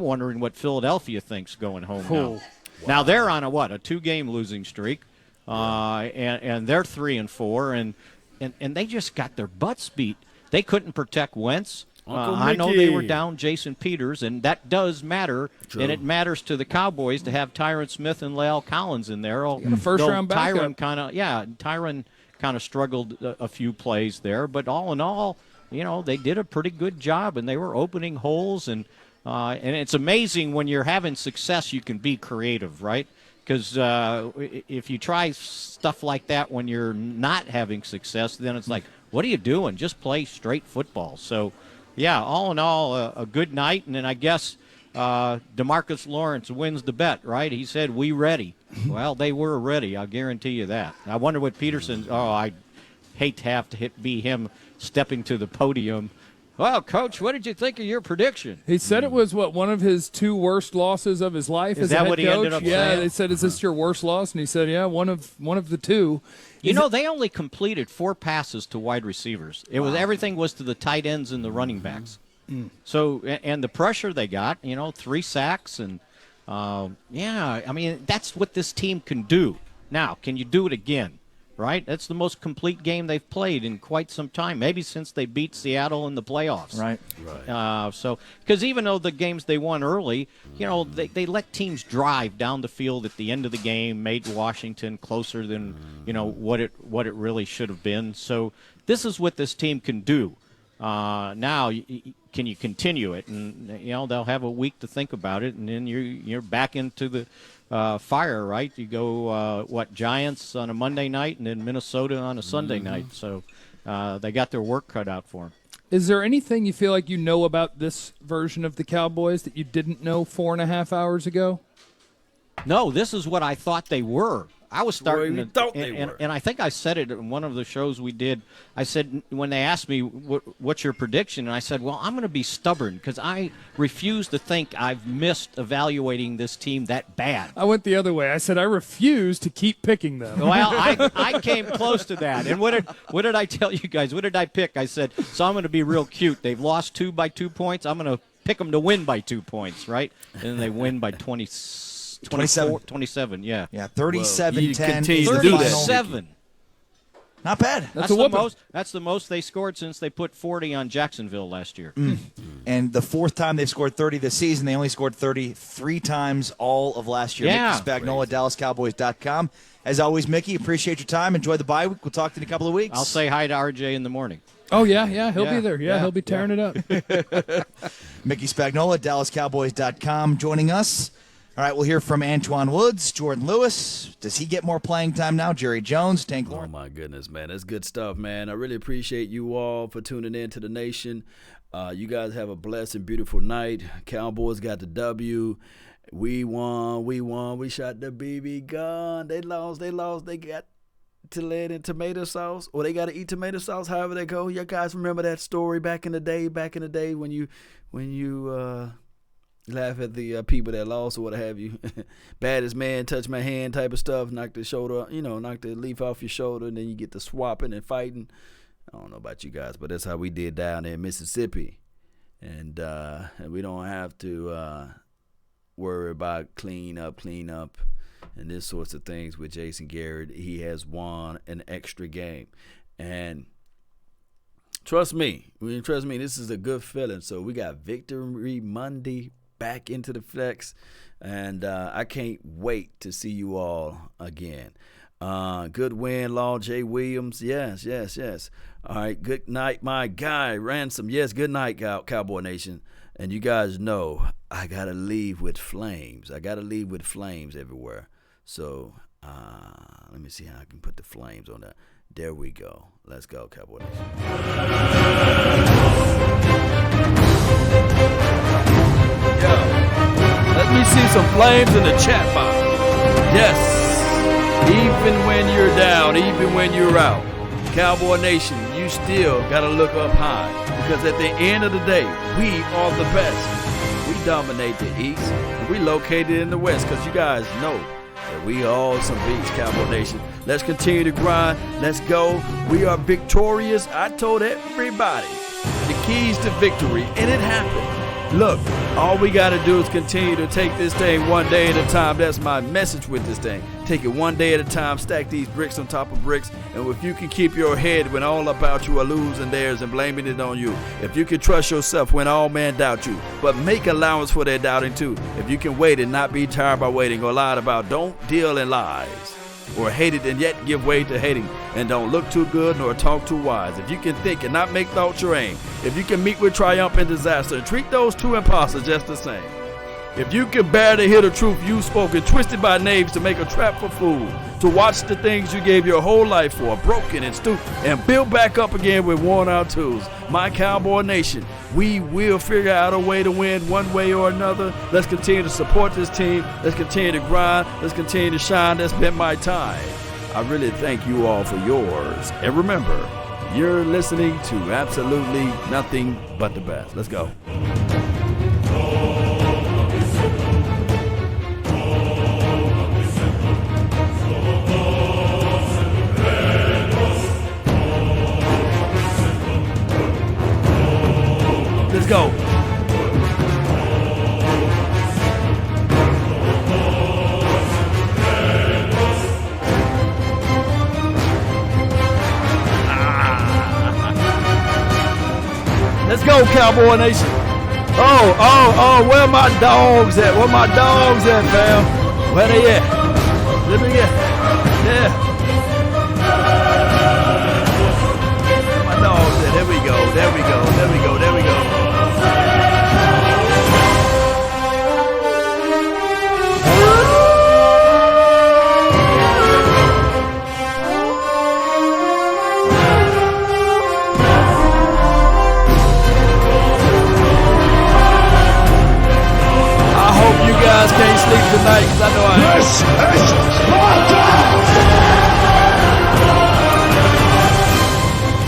wondering what Philadelphia thinks going home now. Wow. Now they're on a 2-game losing streak, and they're 3-4, and they just got their butts beat. They couldn't protect Wentz. I know they were down Jason Peters, and that does matter. True. And it matters to the Cowboys to have Tyron Smith and La'el Collins in there. First-round backup. Tyron kind of struggled a few plays there, but all in all, they did a pretty good job, and they were opening holes. And it's amazing when you're having success, you can be creative, right? Because if you try stuff like that when you're not having success, then it's like, what are you doing? Just play straight football. So, all in all, a good night. And then I guess DeMarcus Lawrence wins the bet, right? He said, we ready. Well, they were ready. I'll guarantee you that. I wonder what Peterson – I hate to have to be him stepping to the podium. Well, Coach, what did you think of your prediction? He said it was, one of his 2 worst losses of his life as a head coach? Is that what he ended up saying? Yeah, they said, is this your worst loss? And he said, yeah, one of the 2. They only completed 4 passes to wide receivers. Everything was to the tight ends and the running backs. So, and the pressure they got, 3 sacks. And, that's what this team can do. Now, can you do it again? right? That's the most complete game they've played in quite some time, maybe since they beat Seattle in the playoffs. Right. So, because even though the games they won early, they let teams drive down the field at the end of the game, made Washington closer than what it really should have been. So this is what this team can do. Now, can you continue it? And they'll have a week to think about it, and then you're back into the fire, right? You go Giants on a Monday night, and then Minnesota on a Sunday night. So they got their work cut out for them. Is there anything you feel like you know about this version of the Cowboys that you didn't know 4.5 hours ago? No, this is what I thought they were. I was starting to thought they were. And I think I said it in one of the shows we did. I said, when they asked me, what's your prediction? And I said, well, I'm going to be stubborn because I refuse to think I've missed evaluating this team that bad. I went the other way. I said, I refuse to keep picking them. Well, I came close to that. And what did I tell you guys? What did I pick? I said, so I'm going to be real cute. They've lost 2 by 2 points. I'm going to pick them to win by 2 points, right? And then they win by 27, yeah. Yeah, 37-10. Continue to do that. 37. Not bad. That's the most they scored since they put 40 on Jacksonville last year. And the 4th time they've scored 30 this season. They only scored 30 3 times all of last year. Yeah. Mickey Spagnola, DallasCowboys.com. As always, Mickey, appreciate your time. Enjoy the bye week. We'll talk to you in a couple of weeks. I'll say hi to RJ in the morning. Oh, yeah, he'll be there. Yeah, he'll be tearing it up. Mickey Spagnola, DallasCowboys.com, joining us. All right, we'll hear from Antoine Woods, Jordan Lewis. Does he get more playing time now? Jerry Jones, Tank Lawrence. Oh, my goodness, man. That's good stuff, man. I really appreciate you all for tuning in to the nation. You guys have a blessed and beautiful night. Cowboys got the W. We won. We shot the BB gun. They lost. They got to lead in tomato sauce, or they got to eat tomato sauce, however they go. You guys remember that story back in the day when you laugh at the people that lost or what have you. Baddest man, touch my hand type of stuff, knock the shoulder, knock the leaf off your shoulder, and then you get the swapping and fighting. I don't know about you guys, but that's how we did down there in Mississippi. And we don't have to worry about clean up, and this sorts of things with Jason Garrett. He has won an extra game. And trust me, this is a good feeling. So we got Victory Monday back into the flex, and I can't wait to see you all again. Good win, Law J. Williams. Yes. All right, good night, my guy, Ransom. Yes, good night, Cowboy Nation. And you guys know I got to leave with flames. Everywhere. So let me see how I can put the flames on that. There we go. Let's go, Cowboy Nation. Let me see some flames in the chat box. Yes. Even when you're down, even when you're out, Cowboy Nation, you still got to look up high. Because at the end of the day, we are the best. We dominate the East. And we located in the West because you guys know that we all some beats, Cowboy Nation. Let's continue to grind. Let's go. We are victorious. I told everybody the keys to victory, and it happened. Look, all we got to do is continue to take this thing one day at a time. That's my message with this thing. Take it one day at a time, stack these bricks on top of bricks, and if you can keep your head when all about you are losing theirs and blaming it on you, if you can trust yourself when all men doubt you, but make allowance for their doubting too. If you can wait and not be tired by waiting or lied about, don't deal in lies. Or hate it and yet give way to hating. And don't look too good nor talk too wise. If you can think and not make thoughts your aim. If you can meet with triumph and disaster and treat those two imposters just the same. If you can bear to hear the truth you spoken, twisted by knaves to make a trap for fools, to watch the things you gave your whole life for, broken and stupid, and build back up again with worn out tools. My Cowboy Nation, we will figure out a way to win one way or another. Let's continue to support this team. Let's continue to grind. Let's continue to shine. That's been my time. I really thank you all for yours. And remember, you're listening to absolutely nothing but the best. Let's go. Let's go. Let's go, Cowboy Nation. Oh, where my dogs at? Where my dogs at, fam? Where they at? Let me get. Yeah. Where my dogs at? There we go. There we go. There we go. There we go. You guys can't sleep tonight because I know I am. This is Sparta!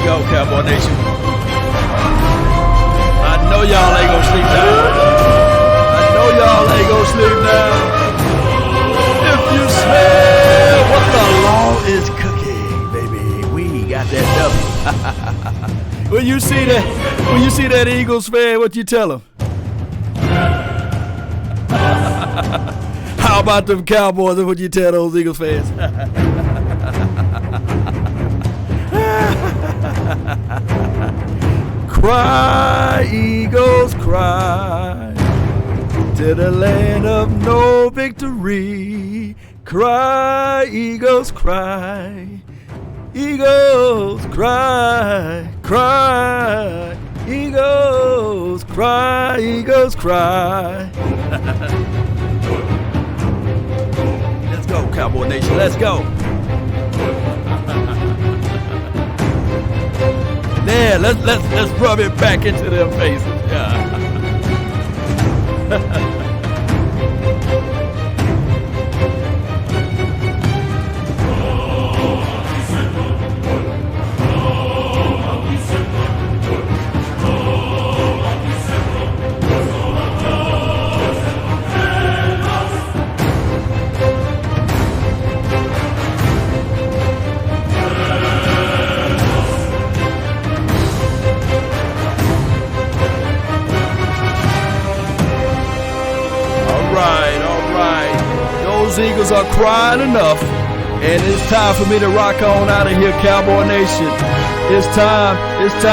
Go, Cowboy Nation. I know y'all ain't gonna sleep now. I know y'all ain't gonna sleep now. If you smell what the law is cooking, baby, we got that double. When you see that Eagles fan, what you tell them? How about them Cowboys? What you tell those Eagles fans? Cry, Eagles, cry to the land of no victory. Cry, Eagles, cry. Eagles, cry, cry. Eagles, cry, Eagles, cry. Let's go, Cowboy Nation. Let's go. There, let's rub it back into their faces. Yeah. Eagles are crying enough, and it's time for me to rock on out of here, Cowboy Nation. It's time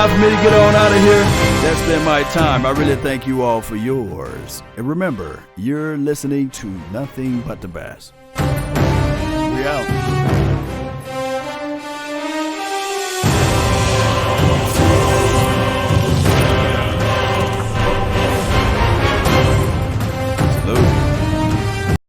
for me to get on out of here. That's been my time. I really thank you all for yours. And remember, you're listening to nothing but the best. We out.